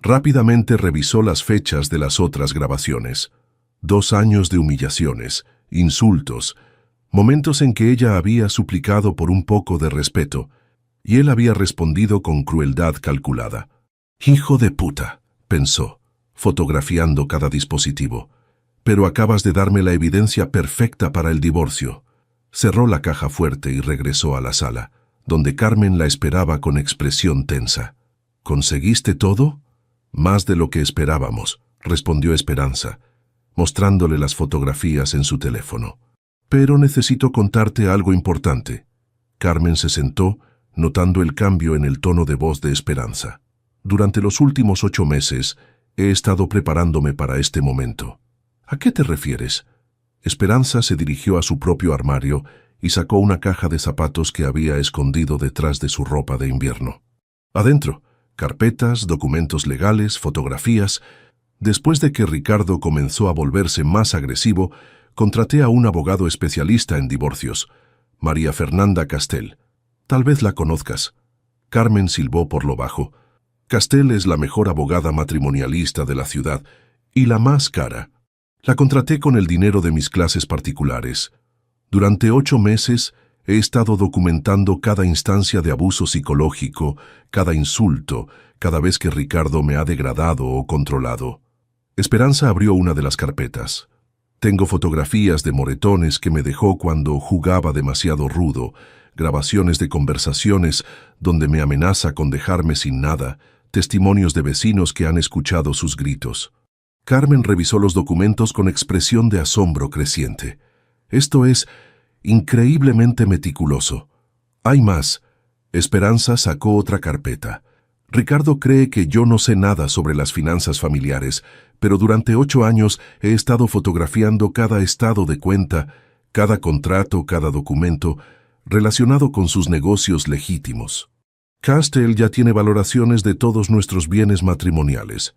Rápidamente revisó las fechas de las otras grabaciones. 2 años de humillaciones, insultos, momentos en que ella había suplicado por un poco de respeto, y él había respondido con crueldad calculada. «Hijo de puta», pensó, fotografiando cada dispositivo. «Pero acabas de darme la evidencia perfecta para el divorcio». Cerró la caja fuerte y regresó a la sala, donde Carmen la esperaba con expresión tensa. «¿Conseguiste todo?» «Más de lo que esperábamos», respondió Esperanza, mostrándole las fotografías en su teléfono. «Pero necesito contarte algo importante». Carmen se sentó, notando el cambio en el tono de voz de Esperanza. «Durante los últimos 8 meses he estado preparándome para este momento». «¿A qué te refieres?» Esperanza se dirigió a su propio armario y sacó una caja de zapatos que había escondido detrás de su ropa de invierno. Adentro, carpetas, documentos legales, fotografías. Después de que Ricardo comenzó a volverse más agresivo, contraté a un abogado especialista en divorcios, María Fernanda Castel. Tal vez la conozcas. Carmen silbó por lo bajo. Castel es la mejor abogada matrimonialista de la ciudad y la más cara. La contraté con el dinero de mis clases particulares. Durante 8 meses he estado documentando cada instancia de abuso psicológico, cada insulto, cada vez que Ricardo me ha degradado o controlado. Esperanza abrió una de las carpetas. Tengo fotografías de moretones que me dejó cuando jugaba demasiado rudo, grabaciones de conversaciones donde me amenaza con dejarme sin nada, testimonios de vecinos que han escuchado sus gritos. Carmen revisó los documentos con expresión de asombro creciente. Esto es increíblemente meticuloso. Hay más. Esperanza sacó otra carpeta. Ricardo cree que yo no sé nada sobre las finanzas familiares, pero durante 8 años he estado fotografiando cada estado de cuenta, cada contrato, cada documento relacionado con sus negocios legítimos. Castel ya tiene valoraciones de todos nuestros bienes matrimoniales.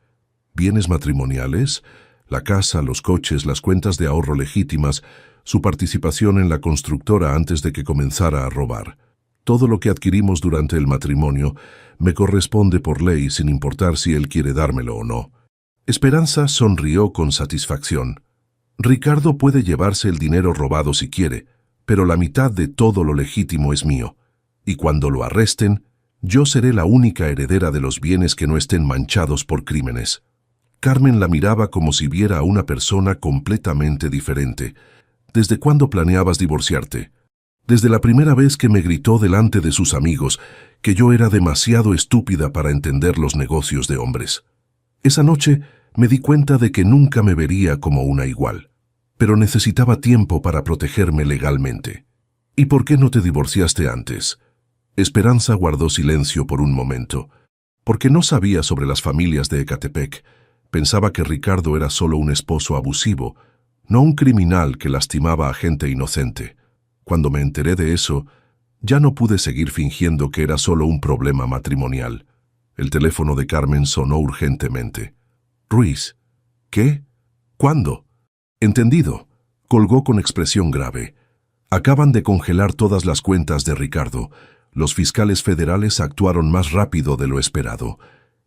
¿Bienes matrimoniales? La casa, los coches, las cuentas de ahorro legítimas, su participación en la constructora antes de que comenzara a robar. Todo lo que adquirimos durante el matrimonio me corresponde por ley sin importar si él quiere dármelo o no. Esperanza sonrió con satisfacción. Ricardo puede llevarse el dinero robado si quiere, pero la mitad de todo lo legítimo es mío, y cuando lo arresten, yo seré la única heredera de los bienes que no estén manchados por crímenes. Carmen la miraba como si viera a una persona completamente diferente. ¿Desde cuándo planeabas divorciarte? Desde la primera vez que me gritó delante de sus amigos que yo era demasiado estúpida para entender los negocios de hombres. Esa noche me di cuenta de que nunca me vería como una igual, pero necesitaba tiempo para protegerme legalmente. ¿Y por qué no te divorciaste antes? Esperanza guardó silencio por un momento, porque no sabía sobre las familias de Ecatepec. Pensaba que Ricardo era solo un esposo abusivo, no un criminal que lastimaba a gente inocente. Cuando me enteré de eso, ya no pude seguir fingiendo que era solo un problema matrimonial. El teléfono de Carmen sonó urgentemente. «Ruiz». «¿Qué? ¿Cuándo?» «Entendido», colgó con expresión grave. «Acaban de congelar todas las cuentas de Ricardo. Los fiscales federales actuaron más rápido de lo esperado».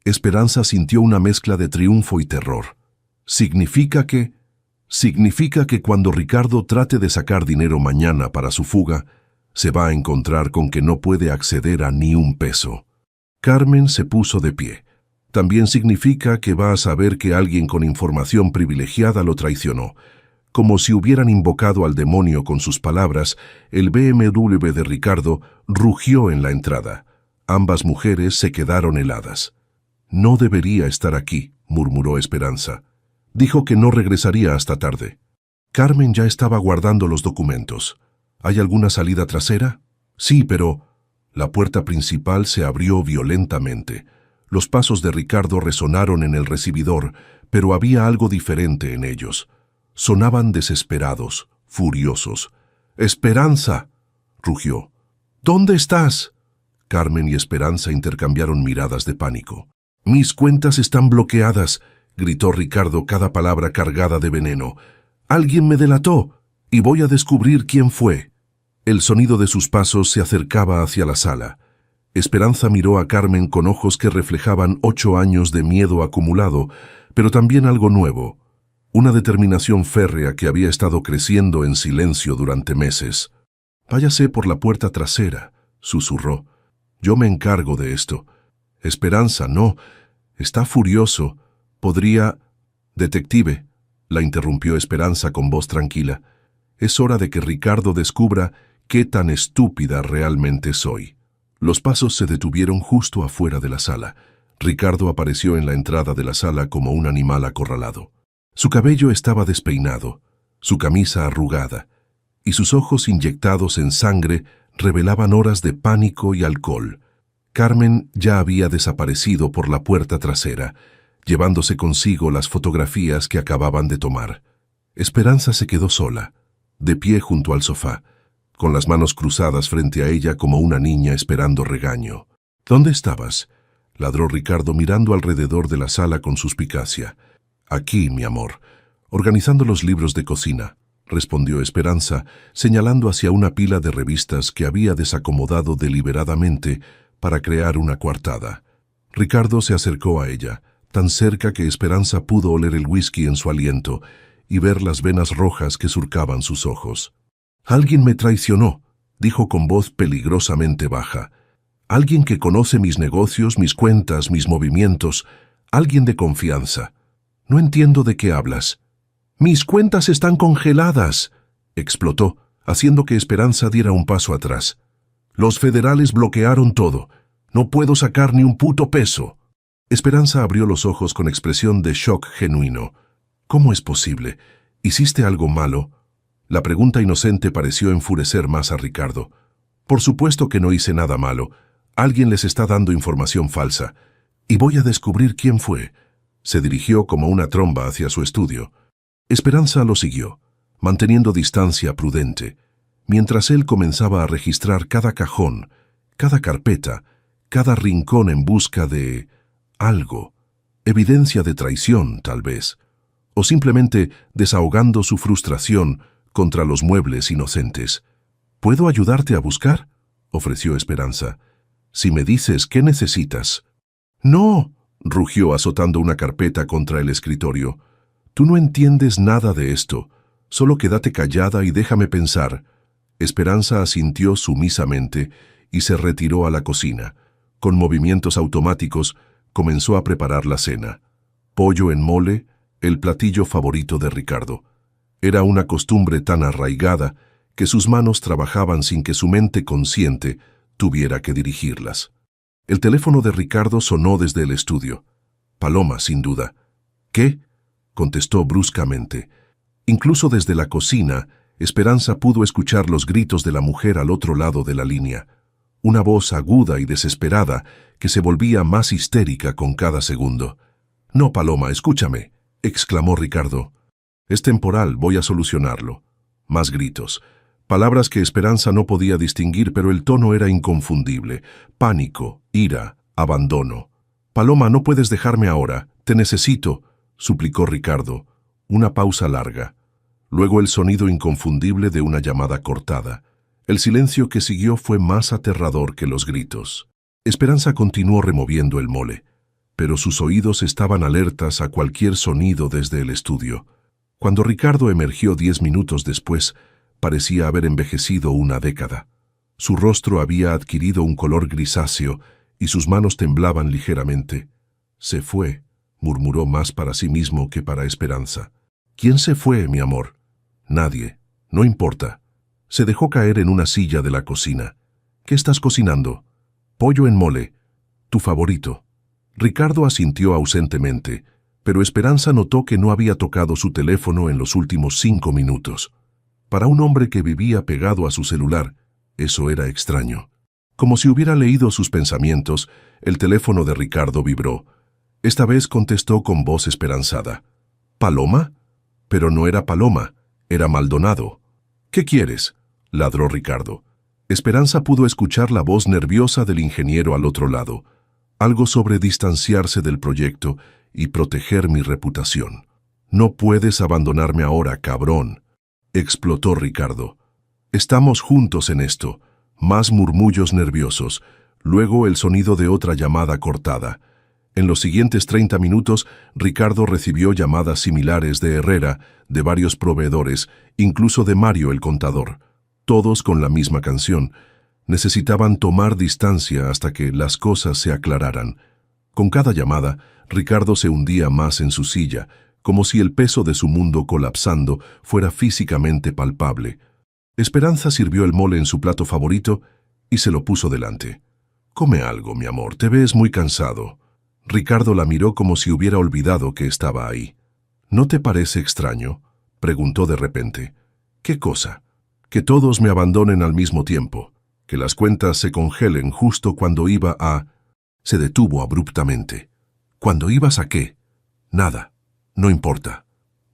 Esperanza sintió una mezcla de triunfo y terror. ¿Significa que cuando Ricardo trate de sacar dinero mañana para su fuga, se va a encontrar con que no puede acceder a ni un peso? Carmen se puso de pie. También significa que va a saber que alguien con información privilegiada lo traicionó. Como si hubieran invocado al demonio con sus palabras, el BMW de Ricardo rugió en la entrada. Ambas mujeres se quedaron heladas. «No debería estar aquí», murmuró Esperanza. Dijo que no regresaría hasta tarde. Carmen ya estaba guardando los documentos. ¿Hay alguna salida trasera? Sí, pero... La puerta principal se abrió violentamente. Los pasos de Ricardo resonaron en el recibidor, pero había algo diferente en ellos. Sonaban desesperados, furiosos. «¡Esperanza!», rugió. «¿Dónde estás?» Carmen y Esperanza intercambiaron miradas de pánico. «Mis cuentas están bloqueadas», gritó Ricardo, cada palabra cargada de veneno. «Alguien me delató, y voy a descubrir quién fue». El sonido de sus pasos se acercaba hacia la sala. Esperanza miró a Carmen con ojos que reflejaban 8 años de miedo acumulado, pero también algo nuevo, una determinación férrea que había estado creciendo en silencio durante meses. «Váyase por la puerta trasera», susurró. «Yo me encargo de esto». «Esperanza, no. Está furioso. Podría...» «Detective», la interrumpió Esperanza con voz tranquila. «Es hora de que Ricardo descubra qué tan estúpida realmente soy». Los pasos se detuvieron justo afuera de la sala. Ricardo apareció en la entrada de la sala como un animal acorralado. Su cabello estaba despeinado, su camisa arrugada, y sus ojos inyectados en sangre revelaban horas de pánico y alcohol. Carmen ya había desaparecido por la puerta trasera, llevándose consigo las fotografías que acababan de tomar. Esperanza se quedó sola, de pie junto al sofá, con las manos cruzadas frente a ella como una niña esperando regaño. «¿Dónde estabas?», ladró Ricardo mirando alrededor de la sala con suspicacia. «Aquí, mi amor, organizando los libros de cocina», respondió Esperanza, señalando hacia una pila de revistas que había desacomodado deliberadamente para crear una coartada. Ricardo se acercó a ella, tan cerca que Esperanza pudo oler el whisky en su aliento y ver las venas rojas que surcaban sus ojos. «Alguien me traicionó», dijo con voz peligrosamente baja. «Alguien que conoce mis negocios, mis cuentas, mis movimientos. Alguien de confianza. No entiendo de qué hablas». «Mis cuentas están congeladas», explotó, haciendo que Esperanza diera un paso atrás. «Los federales bloquearon todo. No puedo sacar ni un puto peso». Esperanza abrió los ojos con expresión de shock genuino. «¿Cómo es posible? ¿Hiciste algo malo?». La pregunta inocente pareció enfurecer más a Ricardo. «Por supuesto que no hice nada malo. Alguien les está dando información falsa. Y voy a descubrir quién fue». Se dirigió como una tromba hacia su estudio. Esperanza lo siguió, manteniendo distancia prudente, mientras él comenzaba a registrar cada cajón, cada carpeta, cada rincón en busca de algo, evidencia de traición, tal vez, o simplemente desahogando su frustración contra los muebles inocentes. «¿Puedo ayudarte a buscar?», ofreció Esperanza. «Si me dices qué necesitas». «No», rugió azotando una carpeta contra el escritorio. «Tú no entiendes nada de esto. Solo quédate callada y déjame pensar». Esperanza asintió sumisamente y se retiró a la cocina. Con movimientos automáticos, comenzó a preparar la cena. Pollo en mole, el platillo favorito de Ricardo. Era una costumbre tan arraigada que sus manos trabajaban sin que su mente consciente tuviera que dirigirlas. El teléfono de Ricardo sonó desde el estudio. Paloma, sin duda. «¿Qué?», contestó bruscamente. Incluso desde la cocina, Esperanza pudo escuchar los gritos de la mujer al otro lado de la línea. Una voz aguda y desesperada que se volvía más histérica con cada segundo. «No, Paloma, escúchame», exclamó Ricardo. «Es temporal, voy a solucionarlo». Más gritos. Palabras que Esperanza no podía distinguir, pero el tono era inconfundible. Pánico, ira, abandono. «Paloma, no puedes dejarme ahora. Te necesito», suplicó Ricardo. Una pausa larga. Luego el sonido inconfundible de una llamada cortada. El silencio que siguió fue más aterrador que los gritos. Esperanza continuó removiendo el mole, pero sus oídos estaban alertas a cualquier sonido desde el estudio. Cuando Ricardo emergió 10 minutos después, parecía haber envejecido una década. Su rostro había adquirido un color grisáceo y sus manos temblaban ligeramente. «Se fue», murmuró más para sí mismo que para Esperanza. «¿Quién se fue, mi amor?». «Nadie. No importa». Se dejó caer en una silla de la cocina. «¿Qué estás cocinando?». «Pollo en mole. Tu favorito». Ricardo asintió ausentemente, pero Esperanza notó que no había tocado su teléfono en los últimos 5 minutos. Para un hombre que vivía pegado a su celular, eso era extraño. Como si hubiera leído sus pensamientos, el teléfono de Ricardo vibró. Esta vez contestó con voz esperanzada. «¿Paloma?». Pero no era Paloma, era Maldonado. «¿Qué quieres?», ladró Ricardo. Esperanza pudo escuchar la voz nerviosa del ingeniero al otro lado. Algo sobre distanciarse del proyecto y proteger mi reputación. «No puedes abandonarme ahora, cabrón», explotó Ricardo. «Estamos juntos en esto». Más murmullos nerviosos. Luego el sonido de otra llamada cortada. En los siguientes 30 minutos, Ricardo recibió llamadas similares de Herrera, de varios proveedores, incluso de Mario el contador. Todos con la misma canción. Necesitaban tomar distancia hasta que las cosas se aclararan. Con cada llamada, Ricardo se hundía más en su silla, como si el peso de su mundo colapsando fuera físicamente palpable. Esperanza sirvió el mole en su plato favorito y se lo puso delante. «Come algo, mi amor, te ves muy cansado». Ricardo la miró como si hubiera olvidado que estaba ahí. «¿No te parece extraño?», preguntó de repente. «¿Qué cosa?». «Que todos me abandonen al mismo tiempo, que las cuentas se congelen justo cuando iba a...». Se detuvo abruptamente. «¿Cuándo ibas a qué?». «Nada. No importa».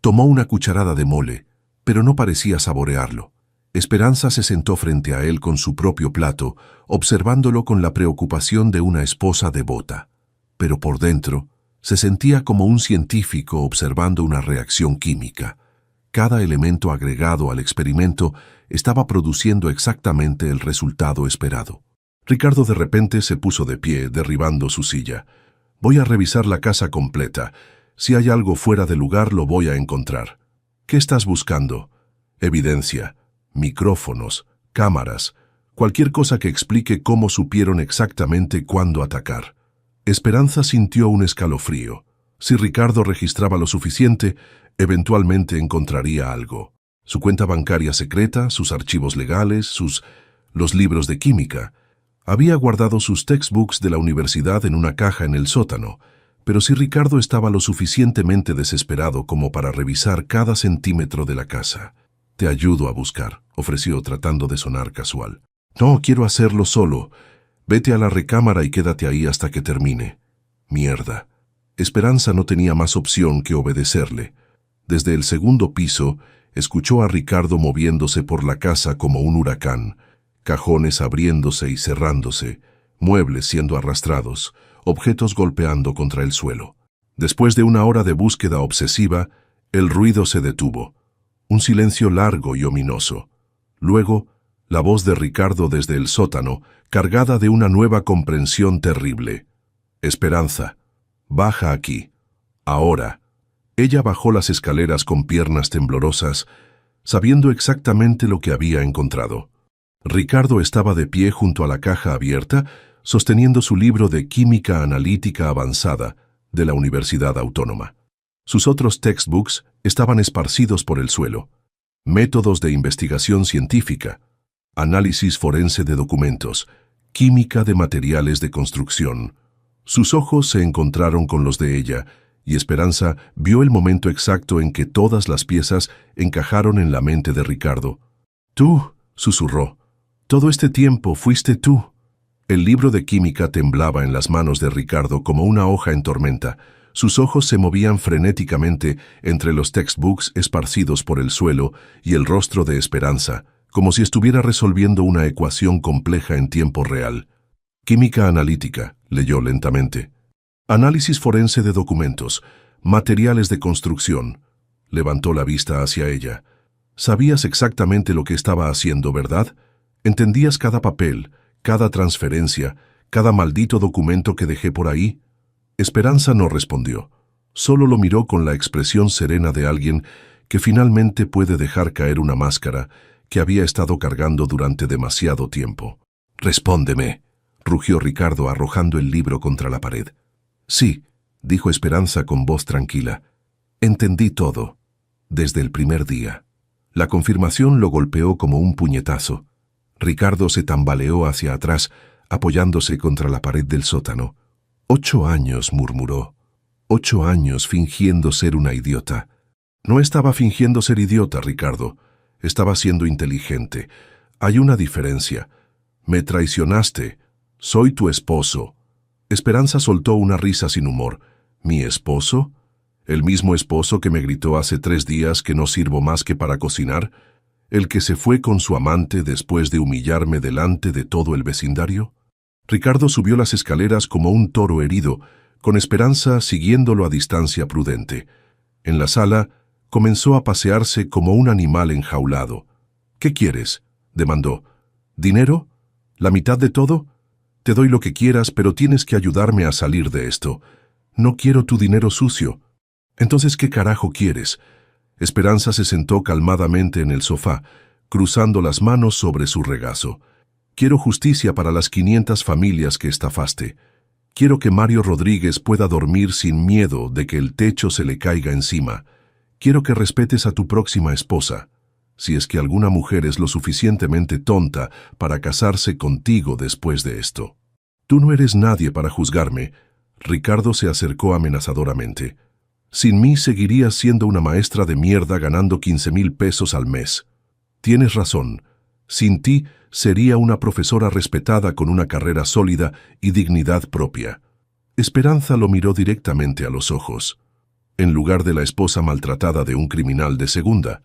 Tomó una cucharada de mole, pero no parecía saborearlo. Esperanza se sentó frente a él con su propio plato, observándolo con la preocupación de una esposa devota. Pero por dentro, se sentía como un científico observando una reacción química. Cada elemento agregado al experimento estaba produciendo exactamente el resultado esperado. Ricardo de repente se puso de pie, derribando su silla. «Voy a revisar la casa completa. Si hay algo fuera de lugar, lo voy a encontrar». «¿Qué estás buscando?». «Evidencia, micrófonos, cámaras, cualquier cosa que explique cómo supieron exactamente cuándo atacar». Esperanza sintió un escalofrío. Si Ricardo registraba lo suficiente, eventualmente encontraría algo. Su cuenta bancaria secreta, sus archivos legales, los libros de química. Había guardado sus textbooks de la universidad en una caja en el sótano, pero si Ricardo estaba lo suficientemente desesperado como para revisar cada centímetro de la casa. «Te ayudo a buscar», ofreció tratando de sonar casual. «No, quiero hacerlo solo. Vete a la recámara y quédate ahí hasta que termine». Mierda. Esperanza no tenía más opción que obedecerle. Desde el segundo piso, escuchó a Ricardo moviéndose por la casa como un huracán, cajones abriéndose y cerrándose, muebles siendo arrastrados, objetos golpeando contra el suelo. Después de una hora de búsqueda obsesiva, el ruido se detuvo. Un silencio largo y ominoso. Luego, la voz de Ricardo desde el sótano, cargada de una nueva comprensión terrible. «Esperanza, baja aquí. Ahora». Ella bajó las escaleras con piernas temblorosas, sabiendo exactamente lo que había encontrado. Ricardo estaba de pie junto a la caja abierta, sosteniendo su libro de Química Analítica Avanzada de la Universidad Autónoma. Sus otros textbooks estaban esparcidos por el suelo. Métodos de investigación científica, análisis forense de documentos, química de materiales de construcción. Sus ojos se encontraron con los de ella, y Esperanza vio el momento exacto en que todas las piezas encajaron en la mente de Ricardo. «Tú», susurró, «todo este tiempo fuiste tú». El libro de química temblaba en las manos de Ricardo como una hoja en tormenta. Sus ojos se movían frenéticamente entre los textbooks esparcidos por el suelo y el rostro de Esperanza, como si estuviera resolviendo una ecuación compleja en tiempo real. «Química analítica», leyó lentamente. «Análisis forense de documentos, materiales de construcción». Levantó la vista hacia ella. «Sabías exactamente lo que estaba haciendo, ¿verdad? ¿Entendías cada papel, cada transferencia, cada maldito documento que dejé por ahí?» Esperanza no respondió. Solo lo miró con la expresión serena de alguien que finalmente puede dejar caer una máscara que había estado cargando durante demasiado tiempo. «Respóndeme», rugió Ricardo arrojando el libro contra la pared. «Sí», dijo Esperanza con voz tranquila. «Entendí todo, desde el primer día». La confirmación lo golpeó como un puñetazo. Ricardo se tambaleó hacia atrás, apoyándose contra la pared del sótano. «8 años», murmuró. «8 años fingiendo ser una idiota». No estaba fingiendo ser idiota, Ricardo. Estaba siendo inteligente. Hay una diferencia. Me traicionaste. Soy tu esposo. Esperanza soltó una risa sin humor. ¿Mi esposo? ¿El mismo esposo que me gritó hace 3 días que no sirvo más que para cocinar? ¿El que se fue con su amante después de humillarme delante de todo el vecindario? Ricardo subió las escaleras como un toro herido, con Esperanza siguiéndolo a distancia prudente. En la sala, comenzó a pasearse como un animal enjaulado. «¿Qué quieres?», demandó. «¿Dinero? ¿La mitad de todo?». Te doy lo que quieras, pero tienes que ayudarme a salir de esto. No quiero tu dinero sucio. Entonces, ¿qué carajo quieres? Esperanza se sentó calmadamente en el sofá, cruzando las manos sobre su regazo. Quiero justicia para las 500 familias que estafaste. Quiero que Mario Rodríguez pueda dormir sin miedo de que el techo se le caiga encima. Quiero que respetes a tu próxima esposa, si es que alguna mujer es lo suficientemente tonta para casarse contigo después de esto. Tú no eres nadie para juzgarme. Ricardo se acercó amenazadoramente. Sin mí seguirías siendo una maestra de mierda ganando 15,000 pesos al mes. Tienes razón. Sin ti sería una profesora respetada con una carrera sólida y dignidad propia. Esperanza lo miró directamente a los ojos. En lugar de la esposa maltratada de un criminal de segunda.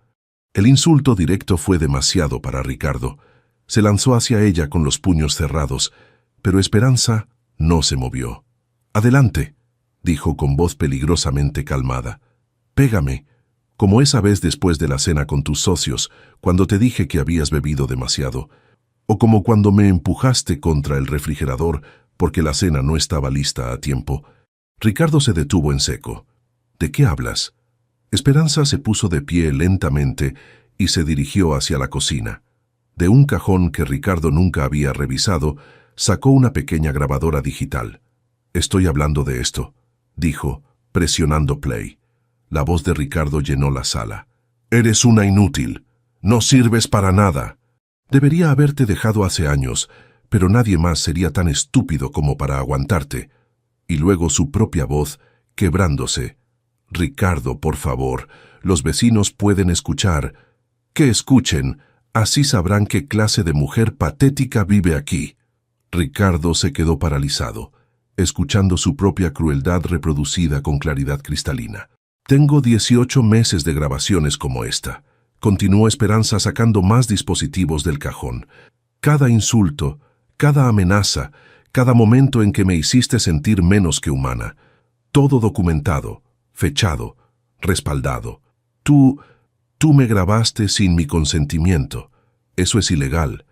El insulto directo fue demasiado para Ricardo. Se lanzó hacia ella con los puños cerrados, pero Esperanza no se movió. «Adelante», dijo con voz peligrosamente calmada. «Pégame, como esa vez después de la cena con tus socios, cuando te dije que habías bebido demasiado, o como cuando me empujaste contra el refrigerador porque la cena no estaba lista a tiempo». Ricardo se detuvo en seco. «¿De qué hablas?» Esperanza se puso de pie lentamente y se dirigió hacia la cocina. De un cajón que Ricardo nunca había revisado, sacó una pequeña grabadora digital. «Estoy hablando de esto», dijo, presionando play. La voz de Ricardo llenó la sala. «Eres una inútil. No sirves para nada. Debería haberte dejado hace años, pero nadie más sería tan estúpido como para aguantarte». Y luego su propia voz, quebrándose. «Ricardo, por favor, los vecinos pueden escuchar. Que escuchen, así sabrán qué clase de mujer patética vive aquí». Ricardo se quedó paralizado, escuchando su propia crueldad reproducida con claridad cristalina. «Tengo 18 meses de grabaciones como esta», continuó Esperanza sacando más dispositivos del cajón. «Cada insulto, cada amenaza, cada momento en que me hiciste sentir menos que humana. Todo documentado, fechado, respaldado. Tú me grabaste sin mi consentimiento. Eso es ilegal.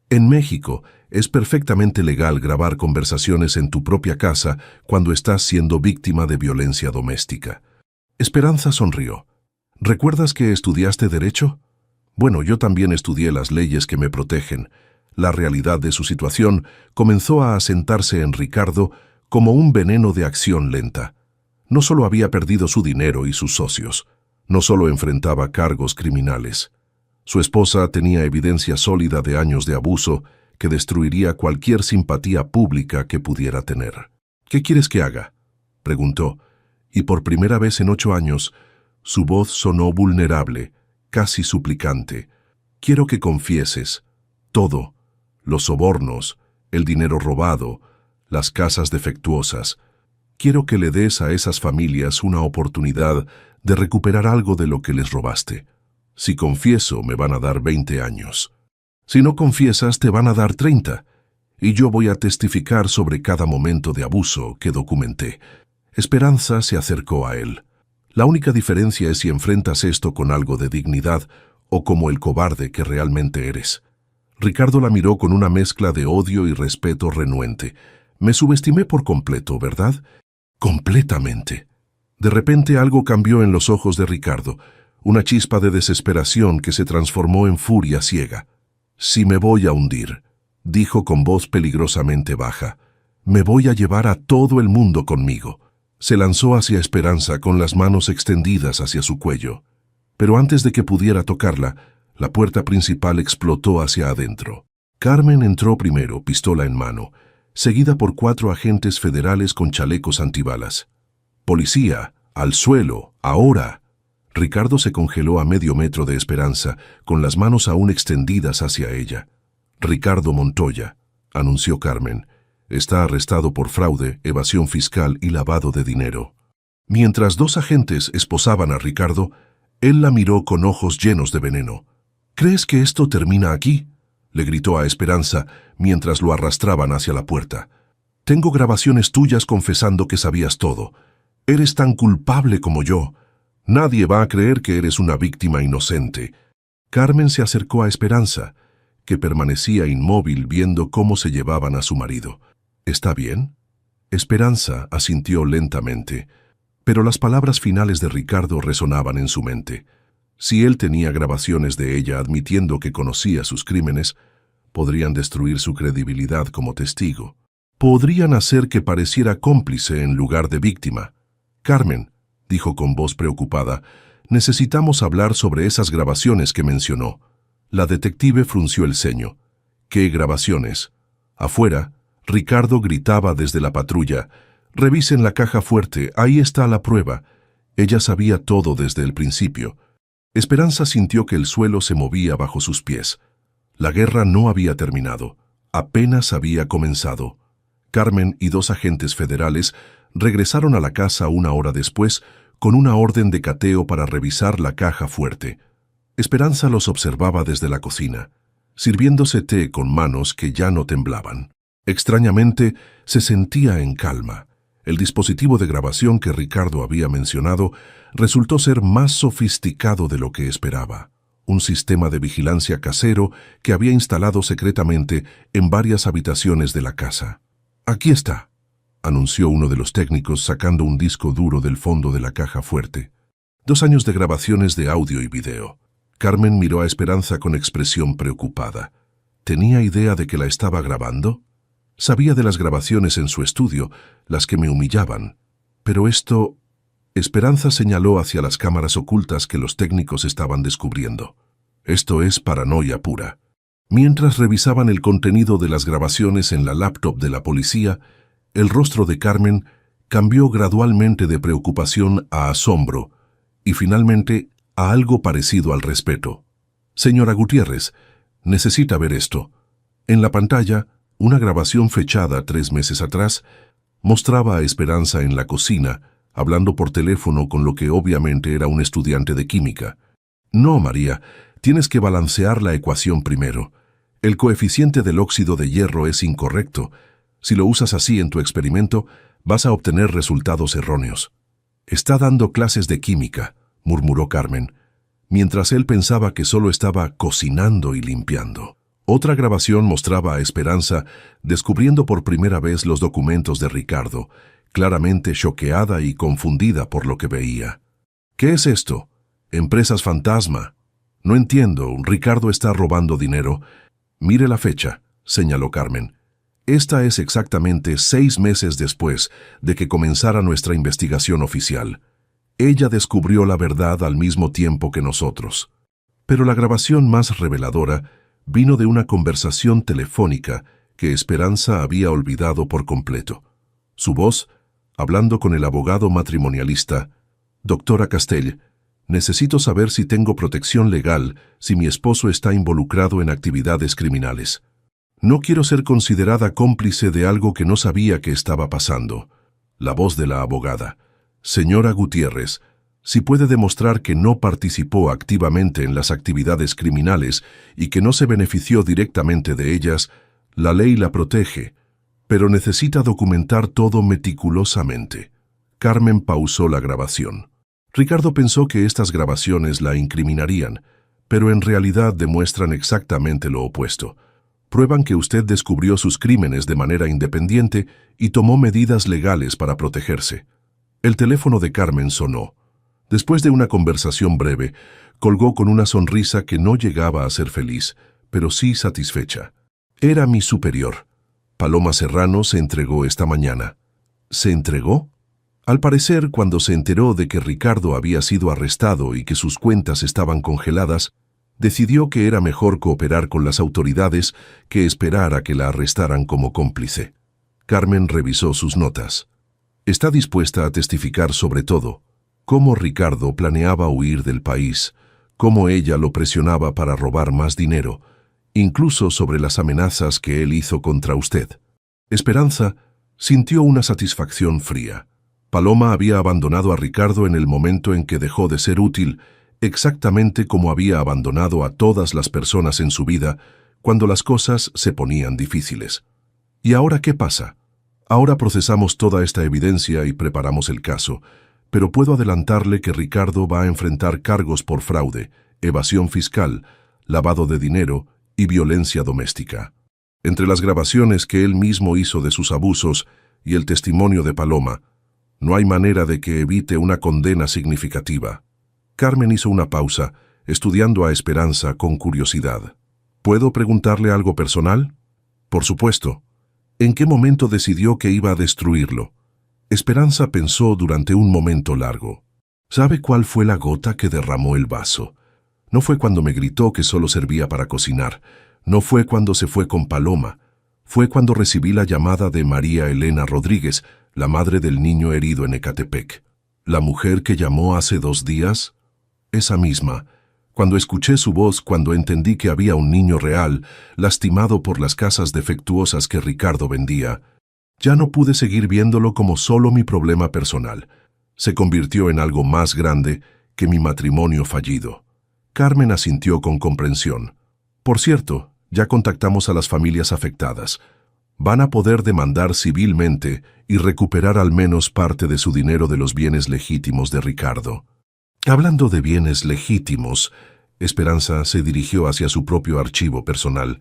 En México es perfectamente legal grabar conversaciones en tu propia casa cuando estás siendo víctima de violencia doméstica». Esperanza sonrió. «¿Recuerdas que estudiaste Derecho? Bueno, yo también estudié las leyes que me protegen». La realidad de su situación comenzó a asentarse en Ricardo como un veneno de acción lenta. No solo había perdido su dinero y sus socios, no solo enfrentaba cargos criminales. Su esposa tenía evidencia sólida de años de abuso que destruiría cualquier simpatía pública que pudiera tener. «¿Qué quieres que haga?», preguntó, y por primera vez en 8 años, su voz sonó vulnerable, casi suplicante. «Quiero que confieses todo, los sobornos, el dinero robado, las casas defectuosas. Quiero que le des a esas familias una oportunidad de recuperar algo de lo que les robaste. Si confieso, me van a dar 20 años. Si no confiesas, te van a dar 30. Y yo voy a testificar sobre cada momento de abuso que documenté». Esperanza se acercó a él. «La única diferencia es si enfrentas esto con algo de dignidad o como el cobarde que realmente eres». Ricardo la miró con una mezcla de odio y respeto renuente. «Me subestimé por completo, ¿verdad?» «Completamente». De repente algo cambió en los ojos de Ricardo, una chispa de desesperación que se transformó en furia ciega. «Si me voy a hundir», dijo con voz peligrosamente baja, «me voy a llevar a todo el mundo conmigo». Se lanzó hacia Esperanza con las manos extendidas hacia su cuello. Pero antes de que pudiera tocarla, la puerta principal explotó hacia adentro. Carmen entró primero, pistola en mano, seguida por 4 agentes federales con chalecos antibalas. «Policía, al suelo, ahora». Ricardo se congeló a medio metro de Esperanza, con las manos aún extendidas hacia ella. «Ricardo Montoya», anunció Carmen, «está arrestado por fraude, evasión fiscal y lavado de dinero». Mientras 2 agentes esposaban a Ricardo, él la miró con ojos llenos de veneno. «¿Crees que esto termina aquí?», le gritó a Esperanza mientras lo arrastraban hacia la puerta. «Tengo grabaciones tuyas confesando que sabías todo. Eres tan culpable como yo. Nadie va a creer que eres una víctima inocente». Carmen se acercó a Esperanza, que permanecía inmóvil viendo cómo se llevaban a su marido. ¿Está bien? Esperanza asintió lentamente, pero las palabras finales de Ricardo resonaban en su mente. Si él tenía grabaciones de ella admitiendo que conocía sus crímenes, podrían destruir su credibilidad como testigo. Podrían hacer que pareciera cómplice en lugar de víctima. Carmen, dijo con voz preocupada, necesitamos hablar sobre esas grabaciones que mencionó. La detective frunció el ceño. ¿Qué grabaciones? Afuera, Ricardo gritaba desde la patrulla. Revisen la caja fuerte, ahí está la prueba. Ella sabía todo desde el principio. Esperanza sintió que el suelo se movía bajo sus pies. La guerra no había terminado, apenas había comenzado. Carmen y 2 agentes federales regresaron a la casa 1 hora después con una orden de cateo para revisar la caja fuerte. Esperanza los observaba desde la cocina, sirviéndose té con manos que ya no temblaban. Extrañamente, se sentía en calma. El dispositivo de grabación que Ricardo había mencionado resultó ser más sofisticado de lo que esperaba. Un sistema de vigilancia casero que había instalado secretamente en varias habitaciones de la casa. «Aquí está», anunció uno de los técnicos sacando un disco duro del fondo de la caja fuerte. 2 años de grabaciones de audio y video. Carmen miró a Esperanza con expresión preocupada. ¿Tenía idea de que la estaba grabando? Sabía de las grabaciones en su estudio, las que me humillaban. Pero esto... Esperanza señaló hacia las cámaras ocultas que los técnicos estaban descubriendo. Esto es paranoia pura. Mientras revisaban el contenido de las grabaciones en la laptop de la policía, el rostro de Carmen cambió gradualmente de preocupación a asombro y finalmente a algo parecido al respeto. «Señora Gutiérrez, necesita ver esto». En la pantalla, una grabación fechada 3 meses atrás mostraba a Esperanza en la cocina, hablando por teléfono con lo que obviamente era un estudiante de química. «No, María, tienes que balancear la ecuación primero. El coeficiente del óxido de hierro es incorrecto. Si lo usas así en tu experimento, vas a obtener resultados erróneos». «Está dando clases de química», murmuró Carmen, mientras él pensaba que solo estaba cocinando y limpiando. Otra grabación mostraba a Esperanza descubriendo por primera vez los documentos de Ricardo, claramente choqueada y confundida por lo que veía. «¿Qué es esto? Empresas fantasma. No entiendo, Ricardo está robando dinero». «Mire la fecha», señaló Carmen. «Esta es exactamente 6 meses después de que comenzara nuestra investigación oficial. Ella descubrió la verdad al mismo tiempo que nosotros». Pero la grabación más reveladora vino de una conversación telefónica que Esperanza había olvidado por completo. Su voz, hablando con el abogado matrimonialista: «Doctora Castell, necesito saber si tengo protección legal si mi esposo está involucrado en actividades criminales. No quiero ser considerada cómplice de algo que no sabía que estaba pasando». La voz de la abogada: «Señora Gutiérrez, si puede demostrar que no participó activamente en las actividades criminales y que no se benefició directamente de ellas, la ley la protege, pero necesita documentar todo meticulosamente». Carmen pausó la grabación. Ricardo pensó que estas grabaciones la incriminarían, pero en realidad demuestran exactamente lo opuesto. Prueban que usted descubrió sus crímenes de manera independiente y tomó medidas legales para protegerse. El teléfono de Carmen sonó. Después de una conversación breve, colgó con una sonrisa que no llegaba a ser feliz, pero sí satisfecha. Era mi superior. Paloma Serrano se entregó esta mañana. ¿Se entregó? Al parecer, cuando se enteró de que Ricardo había sido arrestado y que sus cuentas estaban congeladas, decidió que era mejor cooperar con las autoridades que esperar a que la arrestaran como cómplice. Carmen revisó sus notas. Está dispuesta a testificar sobre todo: cómo Ricardo planeaba huir del país, cómo ella lo presionaba para robar más dinero, incluso sobre las amenazas que él hizo contra usted. Esperanza sintió una satisfacción fría. Paloma había abandonado a Ricardo en el momento en que dejó de ser útil, exactamente como había abandonado a todas las personas en su vida cuando las cosas se ponían difíciles. ¿Y ahora qué pasa? Ahora procesamos toda esta evidencia y preparamos el caso, pero puedo adelantarle que Ricardo va a enfrentar cargos por fraude, evasión fiscal, lavado de dinero y violencia doméstica. Entre las grabaciones que él mismo hizo de sus abusos y el testimonio de Paloma, no hay manera de que evite una condena significativa. Carmen hizo una pausa, estudiando a Esperanza con curiosidad. ¿Puedo preguntarle algo personal? Por supuesto. ¿En qué momento decidió que iba a destruirlo? Esperanza pensó durante un momento largo. ¿Sabe cuál fue la gota que derramó el vaso? No fue cuando me gritó que solo servía para cocinar. No fue cuando se fue con Paloma. Fue cuando recibí la llamada de María Elena Rodríguez, la madre del niño herido en Ecatepec. ¿La mujer que llamó hace 2 días? Esa misma. Cuando escuché su voz, cuando entendí que había un niño real, lastimado por las casas defectuosas que Ricardo vendía, ya no pude seguir viéndolo como solo mi problema personal. Se convirtió en algo más grande que mi matrimonio fallido. Carmen asintió con comprensión. Por cierto, ya contactamos a las familias afectadas. Van a poder demandar civilmente y recuperar al menos parte de su dinero de los bienes legítimos de Ricardo. Hablando de bienes legítimos, Esperanza se dirigió hacia su propio archivo personal.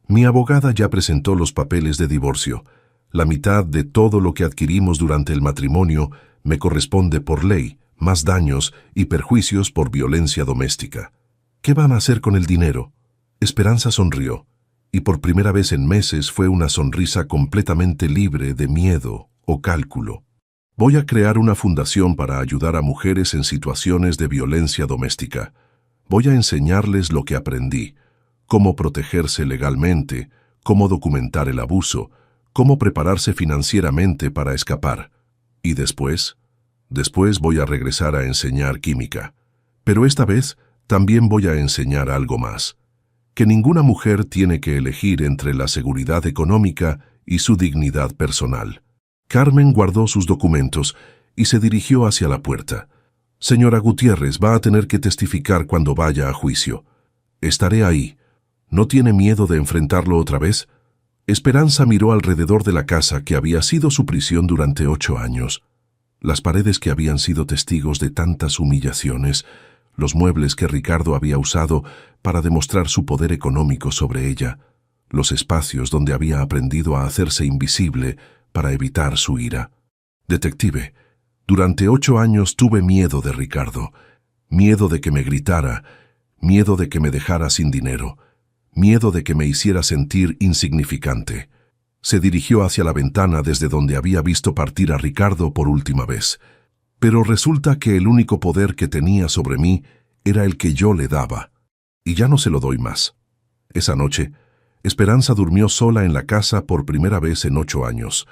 Mi abogada ya presentó los papeles de divorcio. La mitad de todo lo que adquirimos durante el matrimonio me corresponde por ley, más daños y perjuicios por violencia doméstica. ¿Qué van a hacer con el dinero? Esperanza sonrió, y por primera vez en meses fue una sonrisa completamente libre de miedo o cálculo. Voy a crear una fundación para ayudar a mujeres en situaciones de violencia doméstica. Voy a enseñarles lo que aprendí, cómo protegerse legalmente, cómo documentar el abuso, cómo prepararse financieramente para escapar. Y después voy a regresar a enseñar química. Pero esta vez también voy a enseñar algo más. Que ninguna mujer tiene que elegir entre la seguridad económica y su dignidad personal. Carmen guardó sus documentos y se dirigió hacia la puerta. Señora Gutiérrez, va a tener que testificar cuando vaya a juicio. Estaré ahí. ¿No tiene miedo de enfrentarlo otra vez? Esperanza miró alrededor de la casa que había sido su prisión durante 8 años. Las paredes que habían sido testigos de tantas humillaciones, los muebles que Ricardo había usado para demostrar su poder económico sobre ella, los espacios donde había aprendido a hacerse invisible para evitar su ira. Detective, durante 8 años tuve miedo de Ricardo, miedo de que me gritara, miedo de que me dejara sin dinero, miedo de que me hiciera sentir insignificante. Se dirigió hacia la ventana desde donde había visto partir a Ricardo por última vez. Pero resulta que el único poder que tenía sobre mí era el que yo le daba, y ya no se lo doy más. Esa noche, Esperanza durmió sola en la casa por primera vez en 8 años.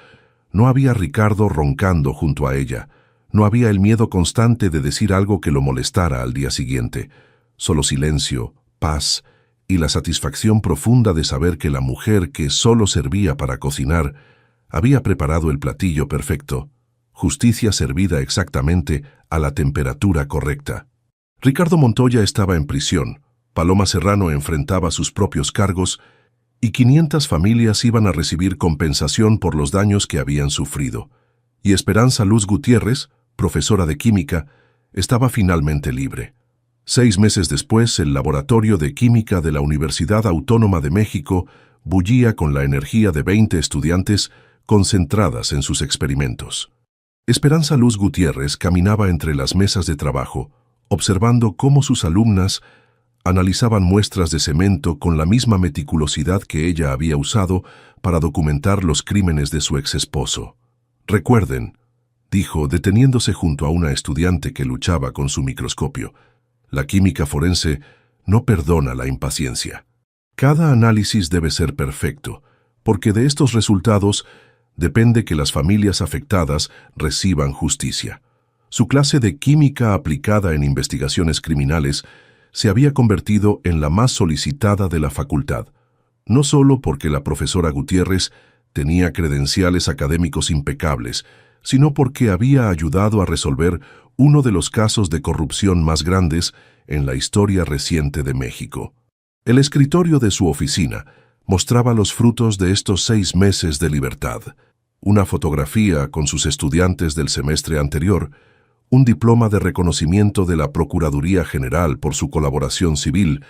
No había Ricardo roncando junto a ella. No había el miedo constante de decir algo que lo molestara al día siguiente. Solo silencio, paz y la satisfacción profunda de saber que la mujer que solo servía para cocinar había preparado el platillo perfecto, justicia servida exactamente a la temperatura correcta. Ricardo Montoya estaba en prisión, Paloma Serrano enfrentaba sus propios cargos y 500 familias iban a recibir compensación por los daños que habían sufrido. Y Esperanza Luz Gutiérrez, profesora de química, estaba finalmente libre. 6 meses después, el Laboratorio de Química de la Universidad Autónoma de México bullía con la energía de 20 estudiantes concentradas en sus experimentos. Esperanza Luz Gutiérrez caminaba entre las mesas de trabajo, observando cómo sus alumnas analizaban muestras de cemento con la misma meticulosidad que ella había usado para documentar los crímenes de su exesposo. Recuerden, dijo, deteniéndose junto a una estudiante que luchaba con su microscopio, la química forense no perdona la impaciencia. Cada análisis debe ser perfecto, porque de estos resultados depende que las familias afectadas reciban justicia. Su clase de química aplicada en investigaciones criminales se había convertido en la más solicitada de la facultad, no solo porque la profesora Gutiérrez tenía credenciales académicos impecables, sino porque había ayudado a resolver uno de los casos de corrupción más grandes en la historia reciente de México. El escritorio de su oficina mostraba los frutos de estos 6 meses de libertad. Una fotografía con sus estudiantes del semestre anterior, un diploma de reconocimiento de la Procuraduría General por su colaboración civil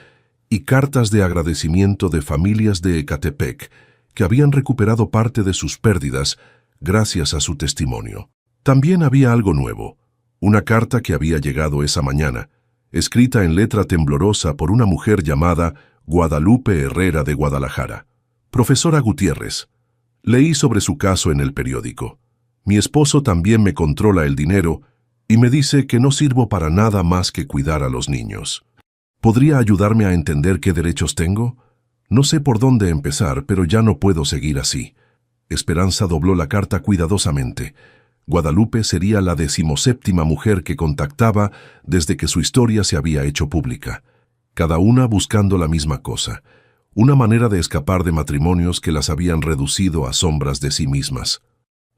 y cartas de agradecimiento de familias de Ecatepec que habían recuperado parte de sus pérdidas gracias a su testimonio. También había algo nuevo, una carta que había llegado esa mañana, escrita en letra temblorosa por una mujer llamada Guadalupe Herrera de Guadalajara. Profesora Gutiérrez, leí sobre su caso en el periódico. Mi esposo también me controla el dinero y me dice que no sirvo para nada más que cuidar a los niños. ¿Podría ayudarme a entender qué derechos tengo? No sé por dónde empezar, pero ya no puedo seguir así. Esperanza dobló la carta cuidadosamente. Guadalupe sería la 17ª mujer que contactaba desde que su historia se había hecho pública. Cada una buscando la misma cosa, una manera de escapar de matrimonios que las habían reducido a sombras de sí mismas.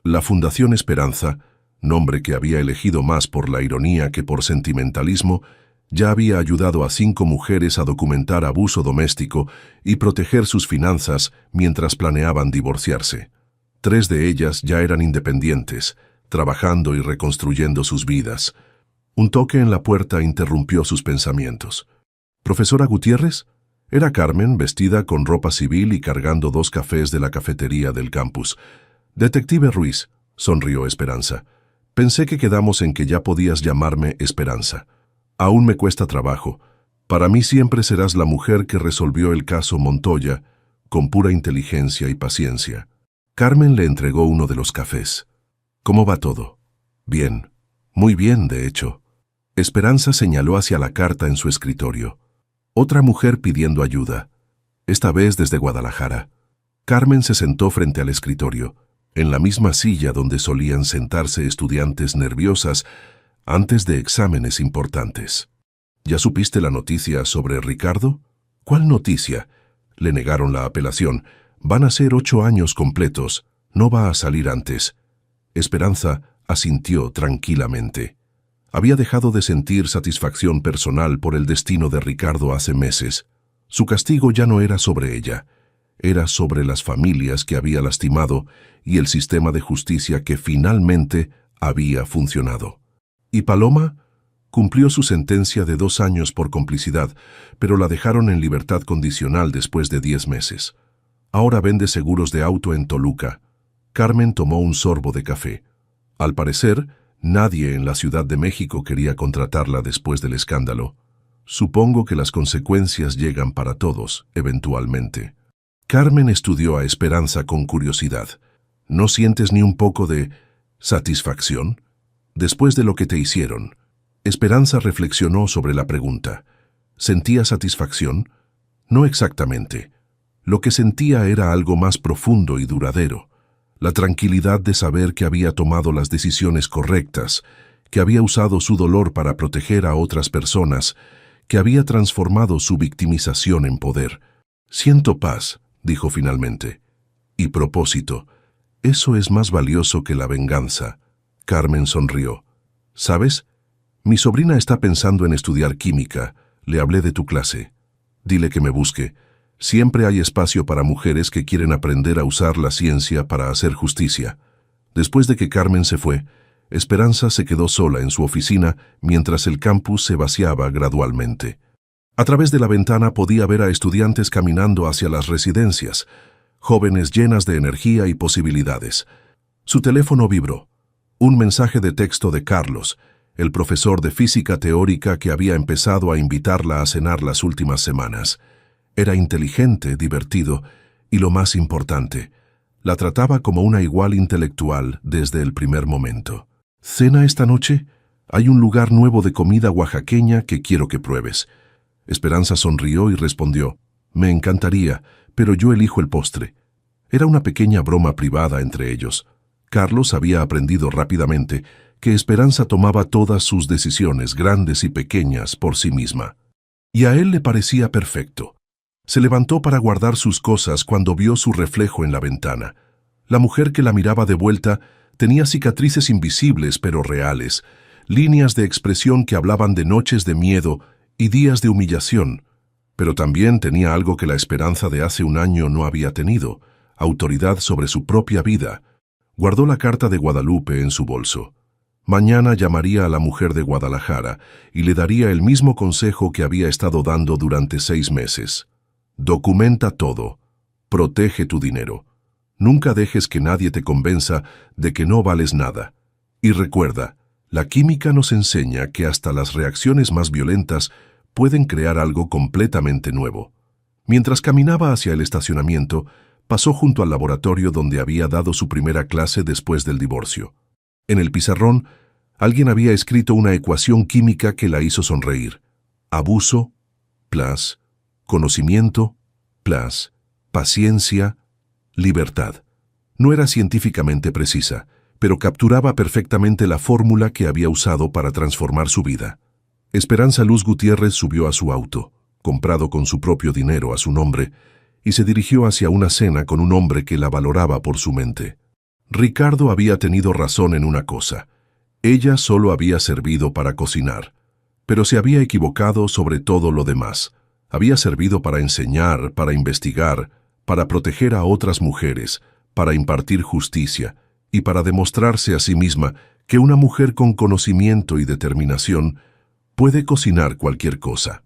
La Fundación Esperanza, nombre que había elegido más por la ironía que por sentimentalismo, ya había ayudado a 5 mujeres a documentar abuso doméstico y proteger sus finanzas mientras planeaban divorciarse. 3 de ellas ya eran independientes, trabajando y reconstruyendo sus vidas. Un toque en la puerta interrumpió sus pensamientos. ¿Profesora Gutiérrez? Era Carmen, vestida con ropa civil y cargando 2 cafés de la cafetería del campus. Detective Ruiz, sonrió Esperanza. Pensé que quedamos en que ya podías llamarme Esperanza. Aún me cuesta trabajo. Para mí siempre serás la mujer que resolvió el caso Montoya con pura inteligencia y paciencia. Carmen le entregó uno de los cafés. ¿Cómo va todo? Bien. Muy bien, de hecho. Esperanza señaló hacia la carta en su escritorio. Otra mujer pidiendo ayuda, esta vez desde Guadalajara. Carmen se sentó frente al escritorio, en la misma silla donde solían sentarse estudiantes nerviosas antes de exámenes importantes. ¿Ya supiste la noticia sobre Ricardo? ¿Cuál noticia? Le negaron la apelación. Van a ser 8 años completos. No va a salir antes. Esperanza asintió tranquilamente. Había dejado de sentir satisfacción personal por el destino de Ricardo hace meses. Su castigo ya no era sobre ella. Era sobre las familias que había lastimado y el sistema de justicia que finalmente había funcionado. ¿Y Paloma? Cumplió su sentencia de 2 años por complicidad, pero la dejaron en libertad condicional después de 10 meses. Ahora vende seguros de auto en Toluca. Carmen tomó un sorbo de café. Al parecer, nadie en la Ciudad de México quería contratarla después del escándalo. Supongo que las consecuencias llegan para todos, eventualmente. Carmen estudió a Esperanza con curiosidad. ¿No sientes ni un poco de satisfacción? Después de lo que te hicieron. Esperanza reflexionó sobre la pregunta. ¿Sentía satisfacción? No exactamente. Lo que sentía era algo más profundo y duradero. La tranquilidad de saber que había tomado las decisiones correctas, que había usado su dolor para proteger a otras personas, que había transformado su victimización en poder. Siento paz, dijo finalmente. Y propósito. Eso es más valioso que la venganza. Carmen sonrió. ¿Sabes? Mi sobrina está pensando en estudiar química. Le hablé de tu clase. Dile que me busque. Siempre hay espacio para mujeres que quieren aprender a usar la ciencia para hacer justicia. Después de que Carmen se fue, Esperanza se quedó sola en su oficina mientras el campus se vaciaba gradualmente. A través de la ventana podía ver a estudiantes caminando hacia las residencias, jóvenes llenas de energía y posibilidades. Su teléfono vibró. Un mensaje de texto de Carlos, el profesor de física teórica que había empezado a invitarla a cenar las últimas semanas. Era inteligente, divertido y, lo más importante, la trataba como una igual intelectual desde el primer momento. ¿Cena esta noche? Hay un lugar nuevo de comida oaxaqueña que quiero que pruebes. Esperanza sonrió y respondió, me encantaría, pero yo elijo el postre. Era una pequeña broma privada entre ellos. Carlos había aprendido rápidamente que Esperanza tomaba todas sus decisiones, grandes y pequeñas, por sí misma. Y a él le parecía perfecto. Se levantó para guardar sus cosas cuando vio su reflejo en la ventana. La mujer que la miraba de vuelta tenía cicatrices invisibles pero reales, líneas de expresión que hablaban de noches de miedo y días de humillación, pero también tenía algo que la Esperanza de hace un año no había tenido, autoridad sobre su propia vida. Guardó la carta de Guadalupe en su bolso. Mañana llamaría a la mujer de Guadalajara y le daría el mismo consejo que había estado dando durante 6 meses. Documenta todo. Protege tu dinero. Nunca dejes que nadie te convenza de que no vales nada. Y recuerda, la química nos enseña que hasta las reacciones más violentas pueden crear algo completamente nuevo. Mientras caminaba hacia el estacionamiento, pasó junto al laboratorio donde había dado su primera clase después del divorcio. En el pizarrón, alguien había escrito una ecuación química que la hizo sonreír. Abuso, plus, conocimiento, plus, paciencia, libertad. No era científicamente precisa, pero capturaba perfectamente la fórmula que había usado para transformar su vida. Esperanza Luz Gutiérrez subió a su auto, comprado con su propio dinero a su nombre, y se dirigió hacia una cena con un hombre que la valoraba por su mente. Ricardo había tenido razón en una cosa. Ella solo había servido para cocinar, pero se había equivocado sobre todo lo demás. Había servido para enseñar, para investigar, para proteger a otras mujeres, para impartir justicia y para demostrarse a sí misma que una mujer con conocimiento y determinación puede cocinar cualquier cosa,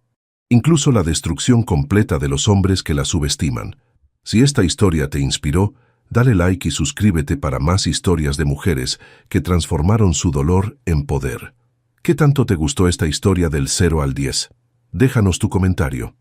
incluso la destrucción completa de los hombres que la subestiman. Si esta historia te inspiró, dale like y suscríbete para más historias de mujeres que transformaron su dolor en poder. ¿Qué tanto te gustó esta historia del 0 al 10? Déjanos tu comentario.